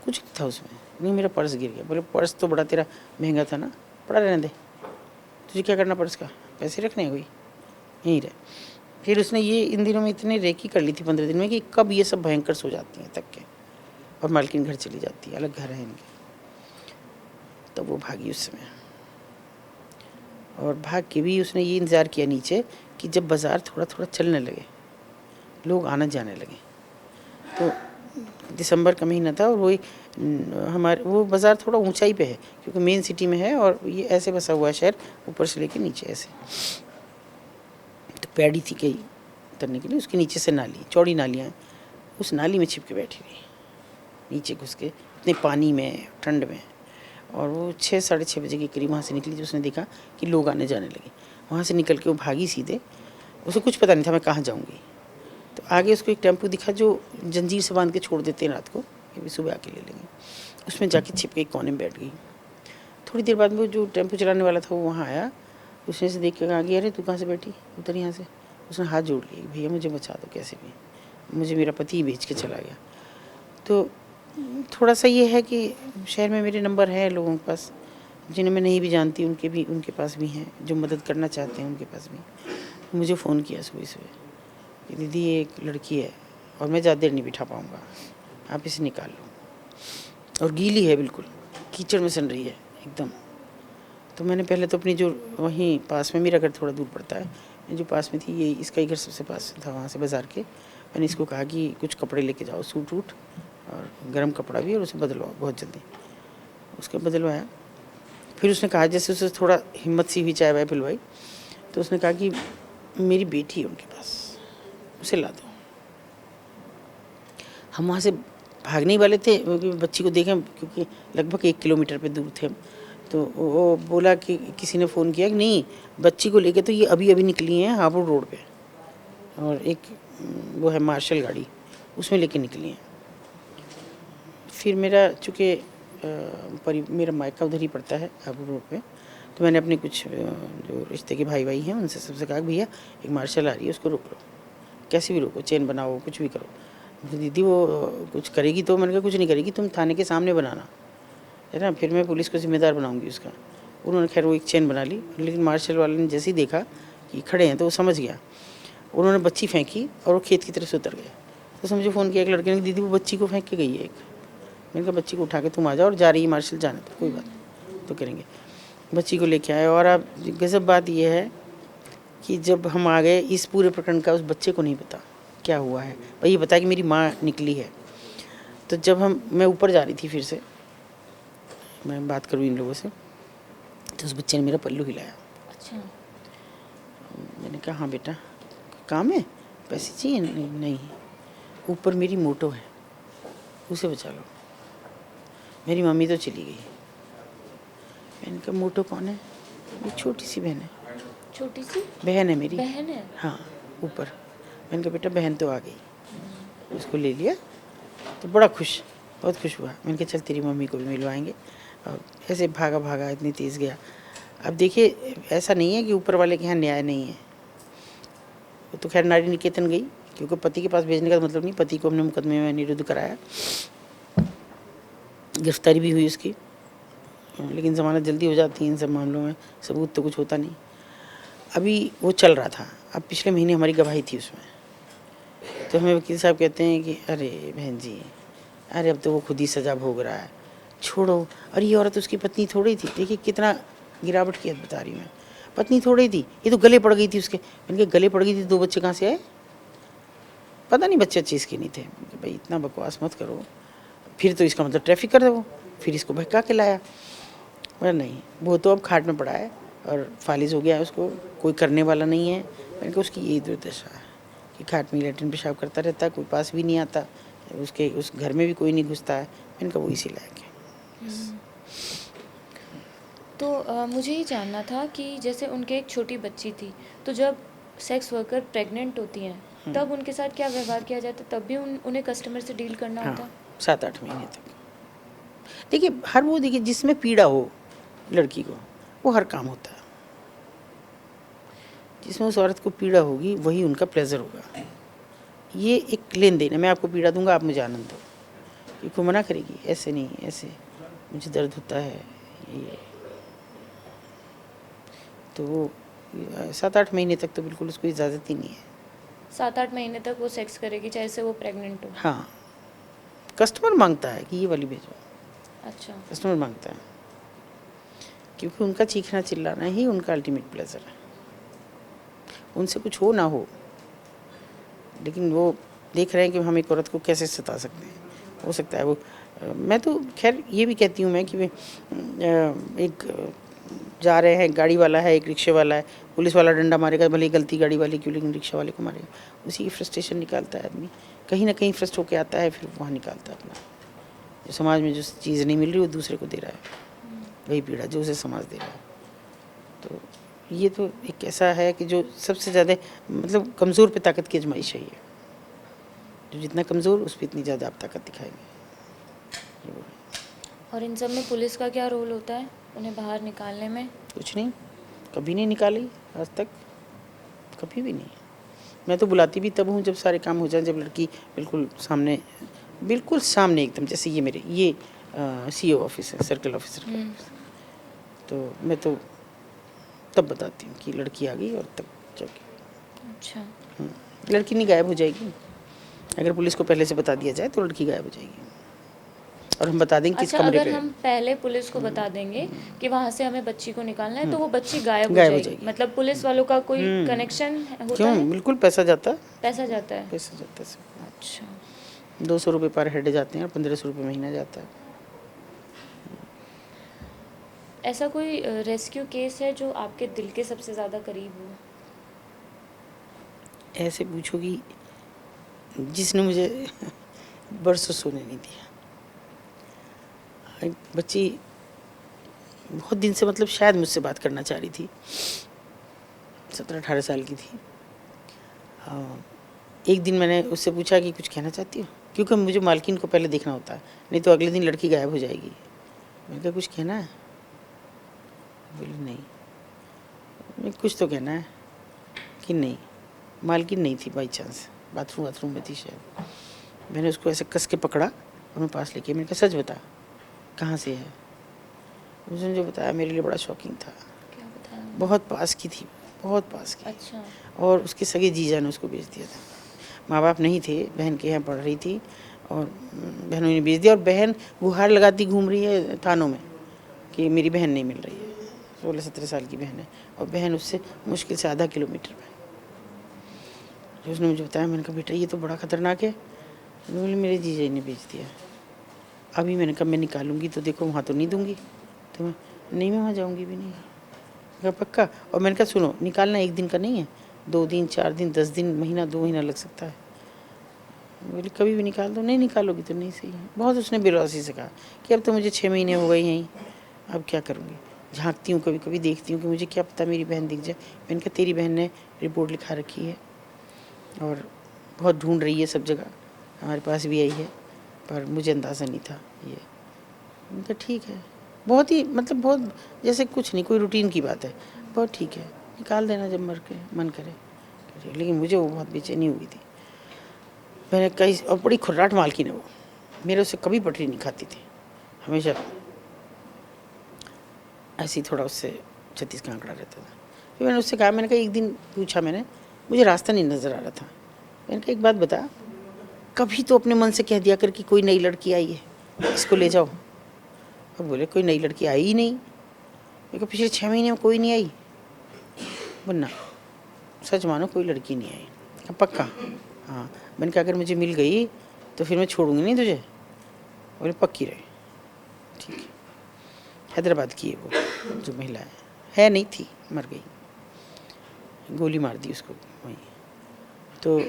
कुछ था उसमें। नहीं, मेरा पर्स गिर गया। बोले पर्स तो बड़ा तेरा महंगा था ना, पड़ा रहने दे, तुझे क्या करना पर्स का, पैसे रखने हैं कोई, यहीं रहे। फिर उसने ये इन दिनों में इतनी रेकी कर ली थी 15 दिन में कि कब ये सब भयंकर सो जाती हैं तक के, और मालकिन घर चली जाती है, अलग घर है इनके। तब वो भागी उस समय, और भाग के भी उसने ये इंतज़ार किया नीचे कि जब बाज़ार थोड़ा थोड़ा चलने लगे, लोग आने जाने लगे। तो दिसंबर का महीना था और वो बाज़ार थोड़ा ऊंचाई पे है क्योंकि मेन सिटी में है, और ये ऐसे बसा हुआ है शहर, ऊपर से लेके नीचे ऐसे। तो पैड़ी थी कहीं उतरने के लिए, उसके नीचे से नाली, चौड़ी नालियाँ हैं, उस नाली में छिप के बैठी हुई, नीचे घुस के इतने पानी में, ठंड में। और वो 6-6:30 बजे के करीब वहाँ से निकली तो उसने देखा कि लोग आने जाने लगे। वहाँ से निकल के वो भागी सीधे, उसे कुछ पता नहीं था मैं कहाँ जाऊँगी। तो आगे उसको एक टेम्पो दिखा जो जंजीर से बांध के छोड़ देते हैं रात को, कि भी सुबह आके ले लेंगे। उसमें जाके छिप के एक कोने में बैठ गई। थोड़ी देर बाद में वो जो टेम्पो चलाने वाला था वो वहाँ आया, उसने से देख के कहा कि अरे तू कहाँ से बैठी, उतर यहाँ से। उसने हाथ जोड़ लिए, भैया मुझे बचा दो कैसे भी, मुझे मेरा पति ही बेच के चला गया। तो थोड़ा सा ये है कि शहर में मेरे नंबर हैं लोगों के पास, जिन्हें मैं नहीं भी जानती उनके पास भी हैं, जो मदद करना चाहते हैं उनके पास भी। मुझे फ़ोन किया सुबह कि दीदी ये एक लड़की है और मैं ज़्यादा देर नहीं बिठा पाऊँगा, आप इसे निकाल लो। और गीली है बिल्कुल, कीचड़ में सन रही है एकदम। तो मैंने पहले तो अपनी जो वहीं पास में, मेरा घर थोड़ा दूर पड़ता है, जो पास में थी ये इसका ही घर सबसे पास था, वहाँ से बाज़ार के, मैंने इसको कहा कि कुछ कपड़े लेके जाओ, सूट वूट और गर्म कपड़ा भी, और उसे बदलवाओ बहुत जल्दी। उसका बदलवाया। फिर उसने कहा, जैसे उसे थोड़ा हिम्मत सी हुई, चाय वाय पिलवाई, तो उसने कहा कि मेरी बेटी है उनके पास, उसे ला दो। हम वहाँ से भागने वाले थे क्योंकि बच्ची को देखें, क्योंकि लगभग 1 किलोमीटर पे दूर थे हम। तो वो बोला कि किसी ने फ़ोन किया कि नहीं, बच्ची को लेके तो ये अभी अभी निकली हैं हापुड़ रोड पे, और एक वो है मार्शल गाड़ी, उसमें लेके निकली हैं। फिर मेरा चूँकि मेरा मायका उधर ही पड़ता है हापुड़ रोड पे, तो मैंने अपने कुछ जो रिश्ते के भाई हैं उनसे सबसे कहा, भैया एक मार्शल आ रही है, उसको रोक लो, कैसे भी रोको, चेन बनाओ, कुछ भी करो। दीदी वो कुछ करेगी तो, मैंने कहा कुछ नहीं करेगी, तुम थाने के सामने बनाना है ना, फिर मैं पुलिस को जिम्मेदार बनाऊंगी उसका। उन्होंने खैर वो एक चेन बना ली, लेकिन मार्शल वाले ने जैसे ही देखा कि खड़े हैं तो वो समझ गया। उन्होंने बच्ची फेंकी और वो खेत की तरफ से उतर गए। तो समझे फ़ोन किया एक लड़के ने, दीदी वो बच्ची को फेंक के गई है एक, मैंने कहा बच्ची को उठा के तुम आ जाओ, और जा रही है मार्शल, जाने तो कोई बात नहीं, तो करेंगे। बच्ची को लेके आए, और अब गजब बात यह है कि जब हम आ गए, इस पूरे प्रकरण का उस बच्चे को नहीं पता क्या हुआ है, भाई ये बताया कि मेरी माँ निकली है। तो जब मैं ऊपर जा रही थी, फिर से मैं बात करूँ इन लोगों से, तो उस बच्चे ने मेरा पल्लू हिलाया। अच्छा। मैंने कहा हाँ बेटा, काम है, पैसे चाहिए? नहीं नहीं, ऊपर मेरी मोटो है, उसे बचा लो, मेरी मम्मी तो चली गई। मैंने कहा मोटो कौन है? मेरी छोटी सी बहन है। छोटी सी बहन है मेरी। बहन है? हाँ, ऊपर। मैंने कहा बेटा बहन तो आ गई। उसको ले लिया तो बड़ा खुश, बहुत खुश हुआ। मैंने कहा चल तेरी मम्मी को भी मिलवाएंगे। और ऐसे भागा भागा इतनी तेज़ गया। अब देखिए, ऐसा नहीं है कि ऊपर वाले के यहाँ न्याय नहीं है। वो तो खैर नारी निकेतन गई, क्योंकि पति के पास भेजने का मतलब नहीं, पति को हमने मुकदमे में निरुद्ध कराया, गिरफ्तारी भी हुई उसकी, लेकिन ज़मानत जल्दी हो जाती है इन सब मामलों में, सबूत तो कुछ होता नहीं। अभी वो चल रहा था, अब पिछले महीने हमारी गवाही थी उसमें। तो हमें वकील साहब कहते हैं कि अरे बहन जी, अरे अब तो वो खुद ही सज़ा भोग रहा है, छोड़ो। और ये औरत उसकी पत्नी थोड़ी थी, देखिए कितना गिरावट की बता रही हूँ मैं, पत्नी थोड़ी थी, ये तो गले पड़ गई थी उसके। मैंने कहा गले पड़ गई थी, 2 बच्चे कहाँ से आए? पता नहीं बच्चे अच्छे इसके नहीं थे। भाई इतना बकवास मत करो, फिर तो इसका मतलब ट्रैफिक कर दो, फिर इसको बहका के लाया। मगर नहीं, वो तो अब खाट में पड़ा है और फालिज हो गया है, उसको कोई करने वाला नहीं है। मैंने कहा उसकी यही दुर्दशा है कि खाट में लैट्रिन पेशाब करता रहता है, कोई पास भी नहीं आता, उसके उस घर में भी कोई नहीं घुसता है। मैंने कहा वो इसी लायक है। तो मुझे ये जानना था कि जैसे उनके एक छोटी बच्ची थी, तो जब सेक्स वर्कर प्रेग्नेंट होती हैं तब उनके साथ क्या व्यवहार किया जाता है? तब भी उन्हें कस्टमर से डील करना होता है? 7-8 महीने तक। देखिए हर वो, देखिए जिसमें पीड़ा हो लड़की को, वो हर काम होता है। जिसमें उस औरत को पीड़ा होगी वही उनका प्लेजर होगा। ये एक लेन देन है, मैं आपको पीड़ा दूंगा, आप मुझे आनंद दो। ये कोई मना करेगी? ऐसे नहीं, ऐसे मुझे दर्द होता है ये। तो 7-8 महीने तक तो बिल्कुल उसको इजाज़त ही नहीं है। 7-8 महीने तक वो सेक्स करेगी चाहे से वो प्रेग्नेंट हो? हाँ, कस्टमर मांगता है कि ये वाली भेजो। अच्छा। कस्टमर मांगता है, क्योंकि उनका चीखना चिल्लाना ही उनका अल्टीमेट प्लेजर है। उनसे कुछ हो ना हो, लेकिन वो देख रहे हैं कि हम एक औरत को कैसे सता सकते हैं। हो सकता है वो, मैं तो खैर ये भी कहती हूँ मैं कि एक जा रहे हैं, गाड़ी वाला है, एक रिक्शे वाला है, पुलिस वाला डंडा मारेगा, भले ही गलती गाड़ी वाले क्यों, लेकिन रिक्शा वाले को मारेगा। उसी की फ्रस्ट्रेशन निकालता है आदमी, कहीं ना कहीं फ्रस्ट होकर आता है, फिर वहाँ निकालता है अपना। जो समाज में जो चीज़ नहीं मिल रही वो दूसरे को दे रहा है, वही पीड़ा जो उसे समाज दे रहा है। तो ये तो एक ऐसा है कि जो सबसे ज़्यादा मतलब कमज़ोर पे ताकत की आजमाइश है ये। जो जितना कमज़ोर उस पर इतनी ज़्यादा आप ताकत दिखाएंगे। और इन सब में पुलिस का क्या रोल होता है उन्हें बाहर निकालने में? कुछ नहीं, कभी नहीं निकाली आज तक, कभी भी नहीं। मैं तो बुलाती भी तब हूँ जब सारे काम हो जाए, जब लड़की बिल्कुल सामने एकदम, जैसे ये मेरे ये CEO ऑफिस है, सर्कल ऑफिसर, तो मैं तो तब बताती हूँ कि लड़की आ गई, और तब जाके। अच्छा। लड़की नहीं गायब हो जाएगी, अगर पुलिस को पहले से बता दिया जाए तो लड़की गायब हो जाएगी, और हम बता देंगे किस कमरे पे। अगर हम पहले पुलिस को बता देंगे कि वहाँ से हमें बच्ची को निकालना है, तो वो बच्ची गायब हो जाएगी। जाएगी। मतलब पुलिस वालों का कोई कनेक्शन होता क्यों? है? बिल्कुल, पैसा जाता है। पैसा जाता है? पैसा जाता है। अच्छा। 200 रुपये पर हेड जाते हैं और 1500 रुपये महीना जाता है। ऐसा कोई रेस्क्यू केस है जो आपके दिल के सबसे ज़्यादा करीब हो? ऐसे पूछोगी जिसने मुझे बरसों सोने नहीं दिया। एक बच्ची बहुत दिन से, मतलब शायद मुझसे बात करना चाह रही थी, 17-18 साल की थी। एक दिन मैंने उससे पूछा कि कुछ कहना चाहती हो, क्योंकि मुझे मालकिन को पहले देखना होता है, नहीं तो अगले दिन लड़की गायब हो जाएगी। मैंने कहा कुछ कहना है? बोली नहीं। मैं कुछ तो कहना है कि नहीं। मालकिन नहीं थी, बाई चांस बाथरूम में थी शायद। मैंने उसको ऐसे कस के पकड़ा और मैं पास लेके, मैंने कहा सच बता कहाँ से है? उसने जो बताया मेरे लिए बड़ा शॉकिंग था। क्या बताया? बहुत पास की थी, बहुत पास की। अच्छा। और उसके सगे जीजा ने उसको भेज दिया था। माँ बाप नहीं थे, बहन के यहाँ पढ़ रही थी, और बहनों ने बेच दिया। और बहन गुहार लगाती घूम रही है थानों में कि मेरी बहन नहीं मिल रही है। 16-17 साल की बहन है और बहन उससे मुश्किल से आधा किलोमीटर में। जो उसने मुझे बताया, मैंने कहा बेटा ये तो बड़ा ख़तरनाक है। तो बोले मेरे जीजा जी ने बेच दिया। अभी मैंने कहा मैं निकालूंगी तो देखो वहाँ तो नहीं दूंगी। तो मैं वहाँ जाऊँगी भी नहीं। कहा पक्का? और मैंने कहा सुनो, निकालना एक दिन का नहीं है, 2 दिन 4 दिन 10 दिन महीना 2 महीना लग सकता है। बोली कभी भी निकाल दो। नहीं निकालोगी तो नहीं सही है। बहुत उसने बेरौसी से कहा कि अब तो मुझे 6 महीने हो गए यहीं, अब क्या करूँगी। झांकती हूँ कभी कभी, देखती हूँ कि मुझे क्या पता मेरी बहन दिख जाए। मैंने कहा तेरी बहन ने रिपोर्ट लिखा रखी है और बहुत ढूंढ रही है सब जगह, हमारे पास भी आई है, पर मुझे अंदाज़ा नहीं था ये। मैंने कहा ठीक है, बहुत ही मतलब बहुत जैसे कुछ नहीं, कोई रूटीन की बात है, बहुत ठीक है, निकाल देना जब मन करे। लेकिन मुझे वो बहुत बेचैनी हुई थी। मैंने कई, और बड़ी खुर्राट मालकिन है वो, मेरे उससे कभी पटरी नहीं खाती थी, हमेशा ऐसे ही थोड़ा उससे 36 का आंकड़ा रहता था। फिर मैंने उससे कहा, मैंने कहा एक दिन पूछा मैंने, मुझे रास्ता नहीं नज़र आ रहा था। मैंने कहा एक बात बता, कभी तो अपने मन से कह दिया कर कि कोई नई लड़की आई है, इसको ले जाओ। और बोले कोई नई लड़की आई ही नहीं। मैं कहा पिछले 6 महीने में कोई नहीं आई? बोलना सच मानो कोई लड़की नहीं आई। कहा पक्का? हाँ। मैंने कहा अगर मुझे मिल गई तो फिर मैं छोड़ूंगी नहीं तुझे। बोले पक्की रहे। ठीक है। हैदराबाद की है वो जो महिला है नहीं थी, मर गई, गोली मार दी उसको वहीं। तो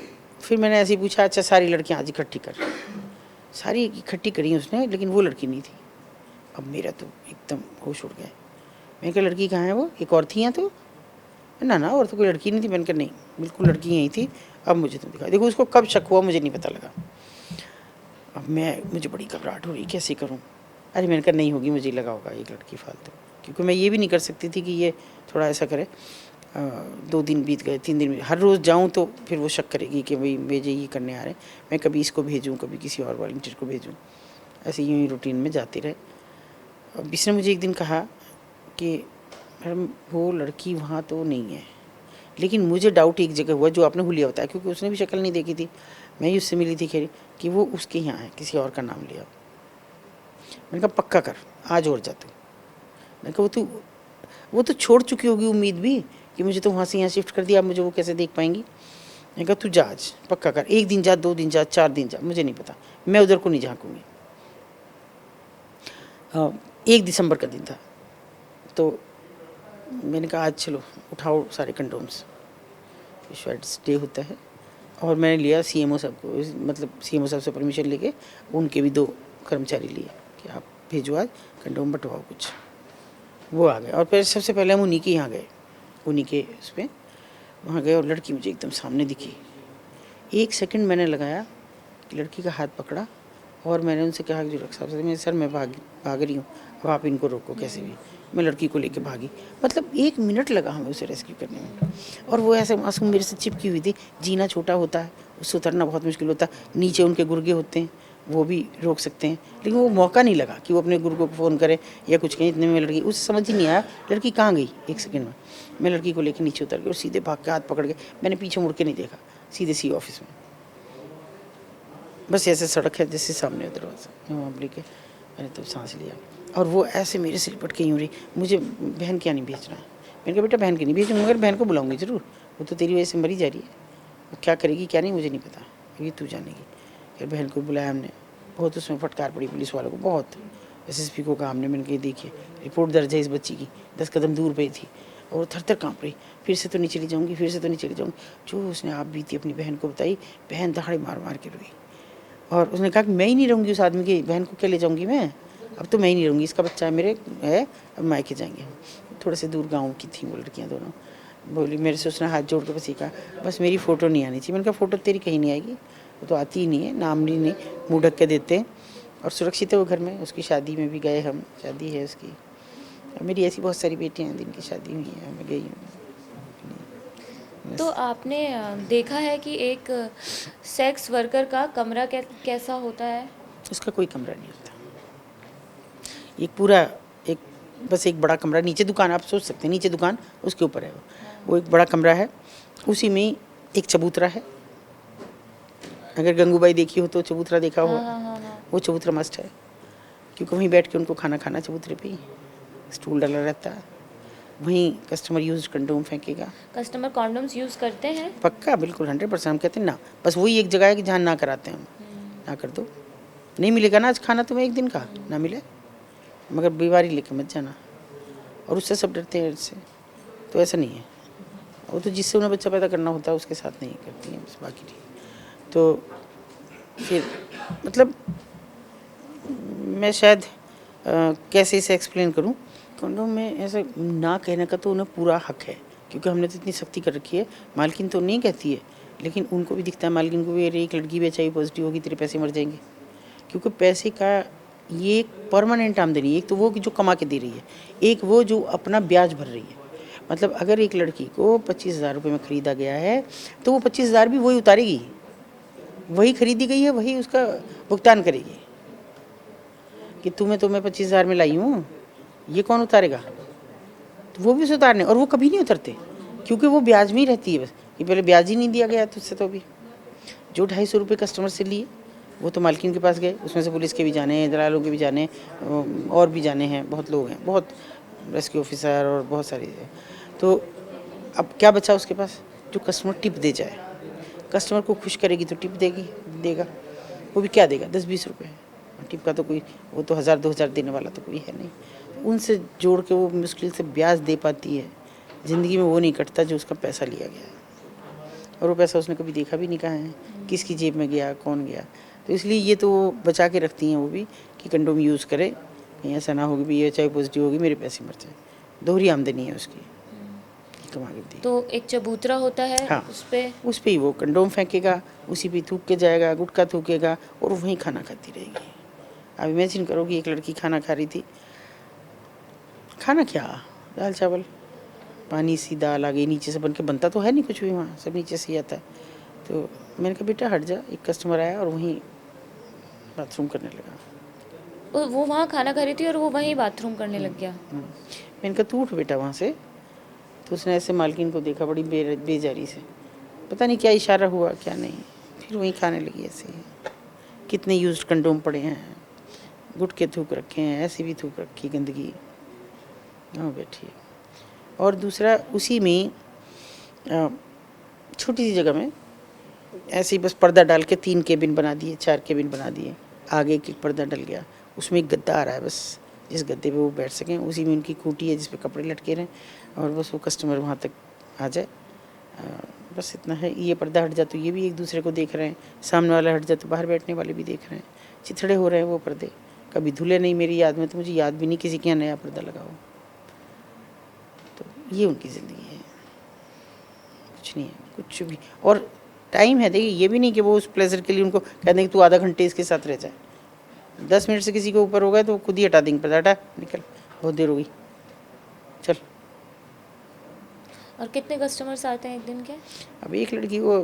फिर मैंने ऐसे ही पूछा, अच्छा सारी लड़कियां आज इकट्ठी कर। सारी इकट्ठी करी उसने, लेकिन वो लड़की नहीं थी। अब मेरा तो एकदम होश उड़ गया। मैंने कहा लड़की कहाँ है वो? एक और थी यहाँ तो? ना और तो कोई लड़की नहीं थी। मैंने कहा नहीं, बिल्कुल लड़की यही थी। अब मुझे तो दिखा, देखो उसको कब शक हुआ मुझे नहीं पता लगा। अब मुझे बड़ी घबराहट हो रही, कैसे करूँ। अरे मैंने कहा नहीं होगी, मुझे लगा होगा एक लड़की फालतू, क्योंकि मैं ये भी नहीं कर सकती थी कि ये थोड़ा ऐसा करे। 2 दिन बीत गए, 3 दिन, हर रोज़ जाऊँ तो फिर वो शक करेगी कि भाई भेजे ये करने आ रहे, मैं कभी इसको भेजूँ कभी किसी और वॉलंटियर को भेजूँ। ऐसे यूँ ही रूटीन में जाते रहे। अब इसने मुझे एक दिन कहा कि मैडम वो लड़की वहाँ तो नहीं है, लेकिन मुझे डाउट एक जगह हुआ जो आपने हुलिया बताया, क्योंकि उसने भी शक्ल नहीं देखी थी, मैं ही उससे मिली थी खैर, कि वो उसके यहाँ है, किसी और का नाम लिया। मैंने कहा पक्का कर, आज और जा तू। मैंने कहा वो तो छोड़ चुकी होगी उम्मीद भी कि मुझे तो वहाँ से यहाँ शिफ्ट कर दिया, अब मुझे वो कैसे देख पाएंगी। मैंने कहा तू जा आज, पक्का कर, 1 दिन जा, 2 दिन जा, 4 दिन जा, मुझे नहीं पता, मैं उधर को नहीं झाँकूँगी। 1 दिसंबर का दिन था, तो मैंने कहा आज चलो उठाओ सारे कंडोम्स, विश्वास डे होता है। और मैंने लिया सीएमओ साहब को, मतलब सीएमओ साहब से परमिशन लेके उनके भी 2 कर्मचारी लिए कि आप भेजो आज कंडोम बंटवाओ कुछ। वो आ गए और फिर सबसे पहले हम उन्हीं के यहाँ गए, उन्हीं के उस पर वहाँ गए और लड़की मुझे एकदम सामने दिखी। 1 सेकंड मैंने लगाया कि लड़की का हाथ पकड़ा और मैंने उनसे कहा कि जो रक्षा साहब से, मैं सर मैं भाग रही हूँ, अब आप इनको रोको कैसे भी। मैं लड़की को लेके भागी, मतलब 1 मिनट लगा हमें उसे रेस्क्यू करने में। और वो ऐसे मासूम मेरे से चिपकी हुई थी। जीना छोटा होता है, उससे उतरना बहुत मुश्किल होता है, नीचे उनके गुर्गे होते हैं, वो भी रोक सकते हैं, लेकिन वो मौका नहीं लगा कि वो अपने गुर्गों को फ़ोन करे या कुछ कहें। इतने में लड़की, उसे समझ ही नहीं आया लड़की कहाँ गई। 1 सेकंड में मैं लड़की को लेकर नीचे उतर गई और सीधे भाग के हाथ पकड़ के, मैंने पीछे मुड़ के नहीं देखा, सीधे सी ऑफिस में। बस ऐसे सड़क है जैसे सामने दरवाज़ा, वहाँ लेके मैंने तब सांस लिया। और वो ऐसे मेरे से लिपट के यूँ रही, मुझे बहन क्या नहीं भेजना है। मैंने कहा बेटा बहन के नहीं भेजूँगा, मगर बहन को बुलाऊंगी ज़रूर, वो तो तेरी वजह से मरी जा रही है, वो क्या करेगी क्या नहीं मुझे नहीं पता, ये तू जानेगी। फिर बहन को बुलाया हमने, बहुत उसमें फटकार पड़ी पुलिस वालों को, बहुत। SSP को कहा हमने, मैंने कही देखिए रिपोर्ट दर्ज है इस बच्ची की, 10 कदम दूर पे थी और थर काँप रही, फिर से तो नहीं चली जाऊँगी, फिर से तो नहीं चली जाऊँगी। जो उसने आप बीती अपनी बहन को बताई, बहन दहाड़े मार मार के रोई। और उसने कहा कि मैं ही नहीं रहूँगी उस आदमी की बहन को, क्या ले जाऊँगी मैं, अब तो मैं ही नहीं रहूँगी, इसका बच्चा है मेरे है, अब मायके जाएंगे। थोड़े से दूर गाँव की थी वो लड़कियाँ दोनों। बोली मेरे से उसने हाथ जोड़ कर बस ये कहा, बस मेरी फ़ोटो नहीं आनी चाहिए। मैंने कहा फ़ोटो तेरी कहीं नहीं आएगी, वो तो आती ही नहीं है, नाम नहीं मुँह ढक के देते हैं और सुरक्षित है वो घर में। उसकी शादी में भी गए हम, शादी है उसकी। मेरी ऐसी बहुत सारी बेटियाँ हैं जिनकी शादी हुई है, मैं गई हूँ। तो आपने देखा है कि एक सेक्स वर्कर का कमरा कैसा होता है? उसका कोई कमरा नहीं होता, एक पूरा एक बस एक बड़ा कमरा, नीचे दुकान, आप सोच सकते हैं नीचे दुकान, उसके ऊपर है वो एक बड़ा कमरा है, उसी में एक चबूतरा है अगर गंगूबाई देखी हो तो चबूतरा देखा हो, हाँ हाँ हाँ हाँ। वो चबूतरा मस्ट है, क्योंकि वहीं बैठ के उनको खाना खाना चबूतरे पे ही, स्टूल डाला रहता है, वहीं कस्टमर यूज कंडोम फेंकेगा। कस्टमर कॉन्डोम्स यूज़ करते हैं? पक्का, बिल्कुल 100%। हम कहते हैं ना, बस वही एक जगह है कि जहाँ ना कराते हैं हम, ना कर दो, नहीं मिलेगा ना आज खाना तुम्हें एक दिन का, ना मिले, मगर बीमारी लेके मत जाना। और उससे सब डरते हैं इससे, तो ऐसा नहीं है, वो तो जिससे उन्हें बच्चा पैदा करना होता है उसके साथ नहीं करती हैं, बस बाकी नहीं। तो फिर मतलब मैं शायद कैसे इसे एक्सप्लेन करूं, कंडोम में ऐसा ना कहने का तो उन्हें पूरा हक है, क्योंकि हमने तो इतनी सख्ती कर रखी है। मालकिन तो नहीं कहती है, लेकिन उनको भी दिखता है, मालकिन को भी, अरे एक लड़की भी HIV पॉजिटिव होगी, तेरे पैसे मर जाएंगे। क्योंकि पैसे का ये एक परमानेंट आमदनी है, एक तो वो कि जो कमा के दे रही है, एक वो जो अपना ब्याज भर रही है। मतलब अगर एक लड़की को 25,000 रुपये में ख़रीदा गया है, तो वो 25,000 भी वही उतारेगी, वही खरीदी गई है, वही उसका भुगतान करेगी। कि मैं 25,000 में लाई हूँ, ये कौन उतारेगा? तो वो भी उसे उतारने, और वो कभी नहीं उतरते, क्योंकि वो ब्याज में ही रहती है बस, कि पहले ब्याज ही नहीं दिया गया तुझसे। तो अभी जो 250 रुपये कस्टमर से लिए, वो तो मालकिन के पास गए, उसमें से पुलिस के भी जाने हैं, दलालों के भी जाने, और भी जाने हैं, बहुत लोग हैं, बहुत रेस्क्यू ऑफिसर और बहुत सारी। तो अब क्या बचा उसके पास? जो कस्टमर टिप दे जाए, कस्टमर को खुश करेगी तो टिप देगा, वो भी क्या देगा, 10-20 रुपये टिप का, तो कोई वो तो 1,000-2,000 देने वाला तो कोई है नहीं। उनसे जोड़ के वो मुश्किल से ब्याज दे पाती है। ज़िंदगी में वो नहीं कटता जो उसका पैसा लिया गया है, और वो पैसा उसने कभी देखा भी नहीं, कहाँ है, किसकी जेब में गया, कौन गया। तो इसलिए ये तो बचा के रखती हैं वो भी, कि कंडोम यूज़ करे, कहीं ऐसा ना हो कि ये HIV पॉजिटिव होगी, मेरे पैसे मर जाए। दोहरी आमदनी है उसकी, कमा के दी। तो एक चबूतरा होता है, हाँ, उस पे ही वो कंडोम फेंकेगा, उसी पे थूक के जाएगा, गुटखा थूकेगा, और वहीं खाना खाती रहेगी। अब इमेजिन करो कि एक लड़की खाना खा रही थी, खाना क्या, दाल चावल, पानी सी दाल आ गई, नीचे से बन के बनता तो है नहीं कुछ भी वहाँ, सब नीचे से ही आता है। तो मैंने कहा बेटा हट जा, एक कस्टमर आया और वहीं बाथरूम करने लगा। वो वहाँ खाना खा रही थी और वो वहीं बाथरूम करने लग गया। मैंने कहा तू उठ बेटा वहाँ से। तो उसने ऐसे मालकिन को देखा बड़ी बेजारी से, पता नहीं क्या इशारा हुआ क्या नहीं, फिर वहीं खाने लगी ऐसे ही। कितने यूज्ड कंडोम पड़े हैं, गुटके थूक रखे हैं, ऐसी भी थूक रखी गंदगी। हाँ बैठी। और दूसरा उसी में छोटी सी जगह में ऐसे ही बस पर्दा डाल के 3 केबिन बना दिए, 4 केबिन बना दिए, आगे एक पर्दा डल गया, उसमें एक गद्दा आ रहा है, बस जिस गद्दे पे वो बैठ सकें, उसी में उनकी खूंटी है जिस पे कपड़े लटके रहें, और बस वो कस्टमर वहाँ तक आ जाए, बस इतना है। ये पर्दा हट जाए तो ये भी एक दूसरे को देख रहे हैं, सामने वाला हट जाए तो बाहर बैठने वाले भी देख रहे हैं, चिथड़े हो रहे हैं वो पर्दे। कभी धुले नहीं मेरी याद में, तो मुझे याद भी नहीं किसी के यहाँ नया पर्दा लगा हो। तो ये उनकी ज़िंदगी है, कुछ नहीं है, कुछ भी। और टाइम है, देखिए ये भी नहीं कि वो उस प्लेजर के लिए उनको कह दें कि तू आधा घंटे इसके साथ रह जाए। 10 मिनट से किसी के ऊपर होगा तो खुद ही हटा देंगे, पता हटा निकल, बहुत देर होगी, चल। और कितने कस्टमर्स आते हैं एक दिन के? अब एक लड़की को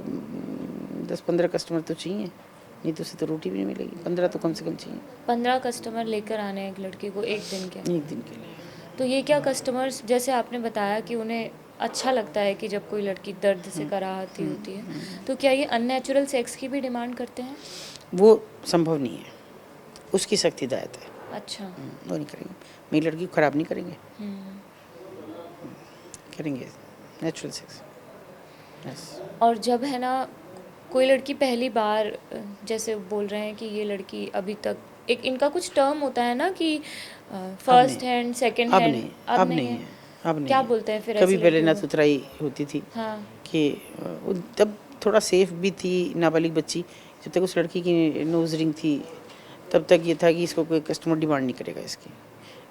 10-15 कस्टमर तो चाहिए, नहीं तो उसे तो रोटी भी नहीं मिलेगी। 15 तो कम से कम चाहिए। 15 कस्टमर लेकर आने हैं एक लड़की को एक दिन के? एक दिन के लिए। तो ये क्या कस्टमर्स, जैसे आपने बताया कि उन्हें अच्छा लगता है कि जब कोई लड़की दर्द से कराहती होती है, तो क्या ये अननेचुरल सेक्स की भी डिमांड करते हैं? वो संभव नहीं है, उसकी सख्त हिदायत है। अच्छा। वो नहीं करेंगे, मेरी लड़की को ख़राब नहीं करेंगे, करेंगे नेचुरल सेक्स। यस। और जब है ना कोई लड़की पहली बार, जैसे बोल रहे हैं कि ये लड़की अभी तक, एक इनका कुछ टर्म होता है ना कि फर्स्ट हैंड, सेकंड अब हैंड, नहीं, अब नहीं है, अब नहीं क्या है। बोलते हैं फिर कभी ऐसी पहले ना लड़कियों को? सुथराई होती थी, हाँ। कि तब थोड़ा सेफ भी थी नाबालिग बच्ची, जब तक उस लड़की की नोज रिंग थी तब तक ये था कि इसको कोई कस्टमर डिमांड नहीं करेगा इसकी।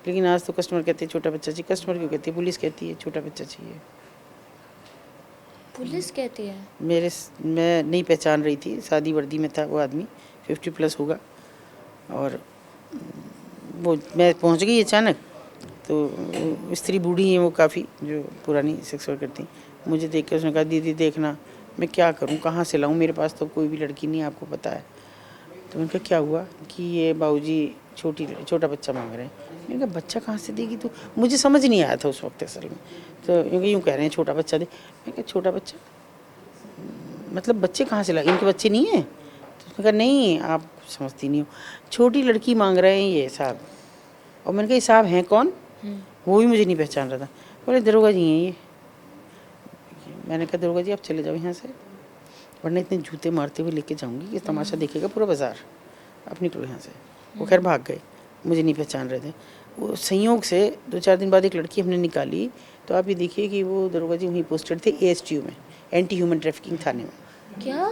लेकिन आज तो कस्टमर कहते हैं छोटा बच्चा चाहिए। कस्टमर क्यों कहती है, पुलिस कहती है छोटा बच्चा चाहिए। पुलिस कहती है? मैं नहीं पहचान रही थी, शादी वर्दी में था वो आदमी, 50+ होगा, और वो मैं पहुंच गई अचानक, तो स्त्री बूढ़ी हैं वो काफ़ी, जो पुरानी सेक्स वर्क करती, मुझे देख के उसने कहा दीदी देखना मैं क्या करूं, कहाँ से लाऊं, मेरे पास तो कोई भी लड़की नहीं, आपको पता है। तो मैंने कहा क्या हुआ, कि ये बाबूजी छोटा बच्चा मांग रहे हैं। मैंने कहा बच्चा कहाँ से देगी तू, मुझे समझ नहीं आया था उस वक्त असल में। तो यूँ कह रहे हैं छोटा बच्चा दे। मैं कहा छोटा बच्चा मतलब बच्चे कहाँ से ला, इनके बच्चे नहीं हैं, उसने कहा नहीं आप समझती नहीं हो, छोटी लड़की मांग रहे हैं ये साहब। और मैंने कहा ये साहब हैं कौन? वो भी मुझे नहीं पहचान रहा था। बोले दरोगा जी हैं ये। मैंने कहा दरोगा जी आप चले जाओ यहाँ से, वरना इतने जूते मारते हुए लेके जाऊंगी, ये तमाशा देखेगा पूरा बाजार, आप निकलो यहाँ से। वो खैर भाग गए, मुझे नहीं पहचान रहे थे। वो संयोग से 2-4 दिन बाद एक लड़की हमने निकाली, तो आप ये देखिए कि वो दरोगा जी वहीं पोस्टेड थे ASTU में, एंटी ह्यूमन ट्रैफिकिंग थाने में। क्या?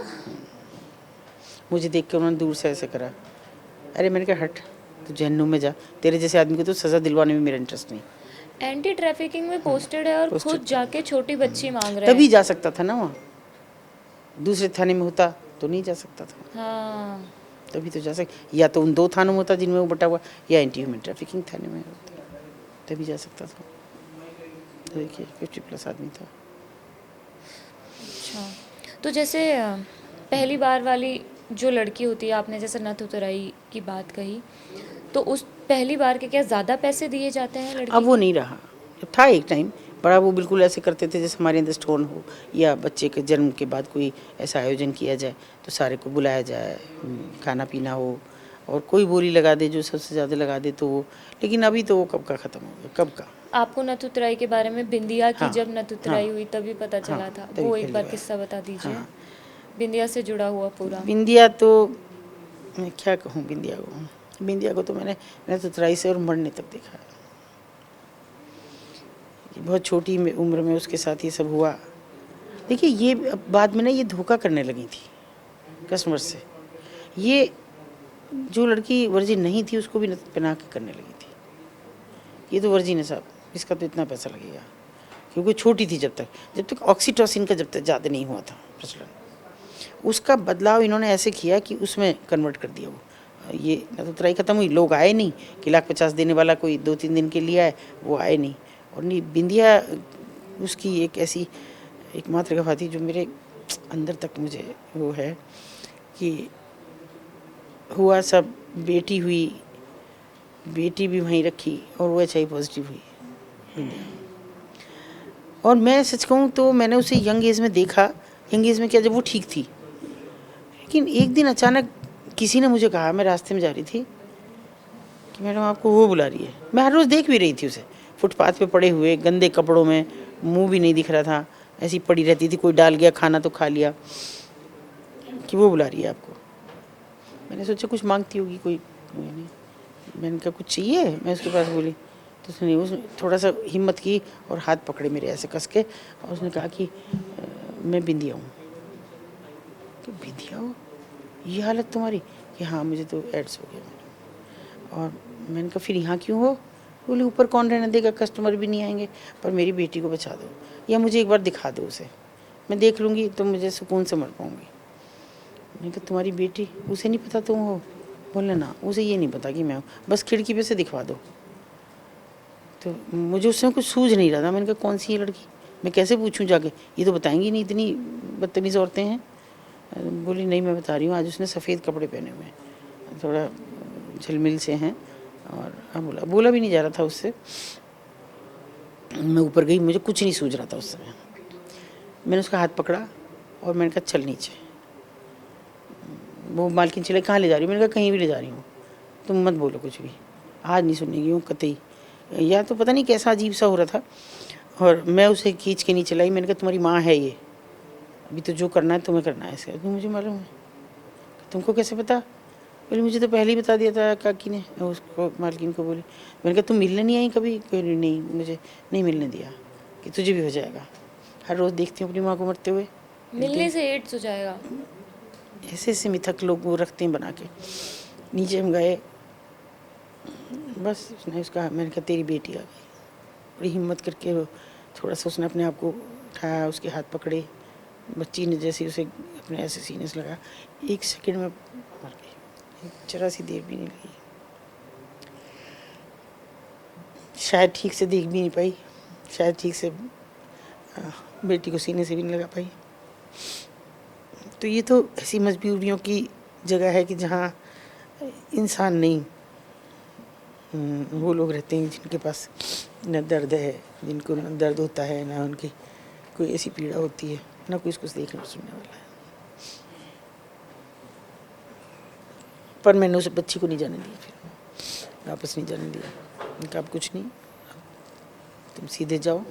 मुझे देख के उन्होंने दूर से ऐसे करा। अरे मैंने कहा हट, तो जहन्नुम में जा, तेरे जैसे आदमी को तो सज़ा दिलवाने में मेरा इंटरेस्ट नहीं। एंटी ट्रैफिकिंग में पोस्टेड है और posted खुद जाके छोटी बच्ची मांग रहे तभी हैं। जा सकता था ना वहाँ, दूसरे थाने में होता तो नहीं जा सकता था। हाँ, तभी तो जा सकता, या तो उन 2 थानों में होता जिनमें वो बटा हुआ, या एंटी ह्यूमन ट्रैफिकिंग थाने में होता, तभी जा सकता था। तो देखिए 50+ आदमी था। अच्छा। तो जैसे पहली बार वाली जो लड़की होती है, आपने जैसे नथ उतराई की बात कही, तो उस पहली बार के क्या ज़्यादा पैसे दिए जाते हैं लड़की अब वो को? नहीं रहा, जब था एक टाइम बड़ा, वो बिल्कुल ऐसे करते थे जैसे हमारे अंदर स्टोन हो, या बच्चे के जन्म के बाद कोई ऐसा आयोजन किया जाए तो सारे को बुलाया जाए, खाना पीना हो, और कोई बोली लगा दे जो सबसे ज़्यादा लगा दे तो वो। लेकिन अभी तो वो कब का ख़त्म हो गया, कब का। आपको नथ उतराई के बारे में बिंदिया की हाँ, जब नथ उतराई हुई तभी पता चला हाँ, था, तभी वो एक पहली बार बार। किस्सा बता दीजिए। हाँ, बिंदिया से जुड़ा हुआ पूरा। बिंदिया तो मैं क्या कहूँ, बिंदिया को तो मैंने तो उतराई से और मरने तक देखा है। बहुत छोटी उम्र में उसके साथ ये सब हुआ। देखिए ये बाद में ना ये धोखा करने लगी थी कस्टमर से। ये जो लड़की वर्जिन नहीं थी उसको भी नथ पहना के करने लगी थी। ये तो वर्जिन है साहब, इसका तो इतना पैसा लगेगा, क्योंकि छोटी थी जब तक ऑक्सीटोसिन का जब तक ज़्यादा नहीं हुआ था प्रचलन, उसका बदलाव इन्होंने ऐसे किया कि उसमें कन्वर्ट कर दिया। वो ये नथ उतराई खत्म हुई, लोग आए नहीं कि 1,50,000 देने वाला कोई 2-3 दिन के लिए आए, वो आए नहीं। और नहीं, बिंदिया उसकी एक ऐसी एकमात्र गवाह थी जो मेरे अंदर तक मुझे वो है कि हुआ सब, बेटी हुई, बेटी भी वहीं रखी और वो HIV पॉजिटिव हुई बिंदिया। और मैं सच कहूँ तो मैंने उसे यंग एज में देखा। यंग एज में क्या, जब वो ठीक थी, लेकिन एक दिन अचानक किसी ने मुझे कहा, मैं रास्ते में जा रही थी, कि मैडम आपको वो बुला रही है। मैं हर रोज़ देख भी रही थी उसे, फुटपाथ पे पड़े हुए गंदे कपड़ों में, मुंह भी नहीं दिख रहा था, ऐसी पड़ी रहती थी, कोई डाल गया खाना तो खा लिया, कि वो बुला रही है आपको। मैंने सोचा कुछ मांगती होगी कोई, नहीं। मैंने कहा कुछ चाहिए, मैं उसके पास बोली तो उसने थोड़ा सा हिम्मत की और हाथ पकड़े मेरे ऐसे कस के, और उसने कहा कि मैं बिंदिया हूँ। तो बिंदिया हो, ये हालत तुम्हारी? कि हाँ मुझे तो एड्स हो गया मैडम। और मैंने कहा फिर यहाँ क्यों हो? बोले ऊपर कौन रहने देगा, कस्टमर भी नहीं आएंगे, पर मेरी बेटी को बचा दो, या मुझे एक बार दिखा दो उसे, मैं देख लूँगी तो मुझे सुकून से मर पाऊँगी। मैंने कहा तुम्हारी बेटी, उसे नहीं पता तुम हो? बोले ना, उसे ये नहीं पता कि मैं हूँ, बस खिड़की पे से दिखवा दो। तो मुझे उसमें कुछ सूझ नहीं रहा था। मैंने कहा कौन सी है लड़की, मैं कैसे पूछूं जाके, ये तो बताएंगी नहीं, इतनी बदतमीज़ औरतें हैं। बोली नहीं मैं बता रही हूँ, आज उसने सफ़ेद कपड़े पहने हुए हैं, थोड़ा झिलमिल से हैं। और बोला भी नहीं जा रहा था उससे। मैं ऊपर गई, मुझे कुछ नहीं सूझ रहा था उस समय। मैंने उसका हाथ पकड़ा और मैंने कहा चल नीचे। वो मालकिन चले, कहाँ ले जा रही हूँ? मैंने कहा कहीं भी ले जा रही हूँ, तुम मत बोलो कुछ भी, आज नहीं सुनेगी हूँ कतई। या तो पता नहीं कैसा अजीब सा हो रहा था। और मैं उसे खींच के नीचे लाई। मैंने कहा तुम्हारी माँ है ये, अभी तो जो करना है तुम्हें करना है, इसका मुझे मालूम है। तुमको कैसे पता? बोली मुझे तो पहले ही बता दिया था काकी ने, उसको मालकिन को बोली। मैंने कहा तुम मिलने नहीं आई कभी? नहीं, मुझे नहीं मिलने दिया, कि तुझे भी हो जाएगा, हर रोज़ देखती हूँ अपनी माँ को मरते हुए। मिलने से एड्स हो जाएगा? ऐसे ऐसे मिथक लोग वो रखते हैं बना के। नीचे हम गए, बस उसने उसका, मैंने कहा तेरी बेटी आ गई। बड़ी हिम्मत करके वो थोड़ा सा उसने अपने आप को उठाया, उसके हाथ पकड़े, बच्ची ने जैसे उसे अपने ऐसे सीने से लगा, 1 सेकंड में मर गई, जरा सी देर भी नहीं लगी। शायद ठीक से देख भी नहीं पाई, शायद ठीक से बेटी को सीने से भी नहीं लगा पाई। तो ये तो ऐसी मजबूरियों की जगह है कि जहाँ इंसान नहीं, वो लोग रहते हैं जिनके पास न दर्द है, जिनको न दर्द होता है, ना उनकी कोई ऐसी पीड़ा होती है, ना कोई कुछ देखने सुनने वाला है। पर मैंने उस बच्ची को नहीं जाने दिया, फिर वापस नहीं जाने दिया। मैंने कहा अब कुछ नहीं, तुम सीधे जाओ,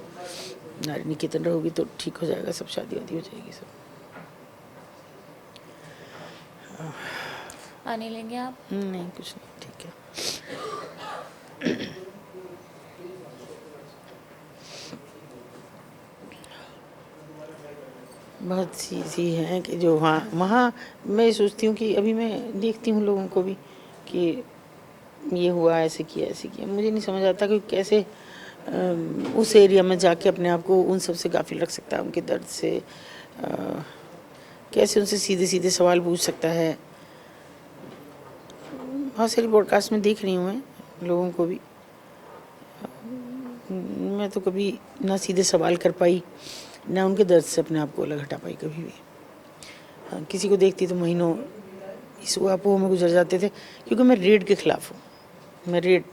नारी निकेतन रहोगी तो ठीक हो जाएगा सब, शादी वादी हो जाएगी सब। आने लेंगे आप? नहीं कुछ नहीं, ठीक है। बहुत सी सी हैं कि जो वहाँ वहाँ मैं सोचती हूँ कि अभी मैं देखती हूँ लोगों को भी कि ये हुआ, ऐसे किया ऐसे किया। मुझे नहीं समझ आता कि कैसे उस एरिया में जाके अपने आप को उन सब से गाफिल रख सकता है, उनके दर्द से कैसे उनसे सीधे सीधे सवाल पूछ सकता है। बहुत सारी ब्रॉडकास्ट में देख रही हूँ मैं लोगों को भी, मैं तो कभी ना सीधे सवाल कर पाई ना उनके दर्द से अपने आप को अलग हटा पाई कभी भी। हाँ, किसी को देखती तो महीनों इस अपोह में गुजर जाते थे, क्योंकि मैं रेड के खिलाफ हूँ। मैं रेड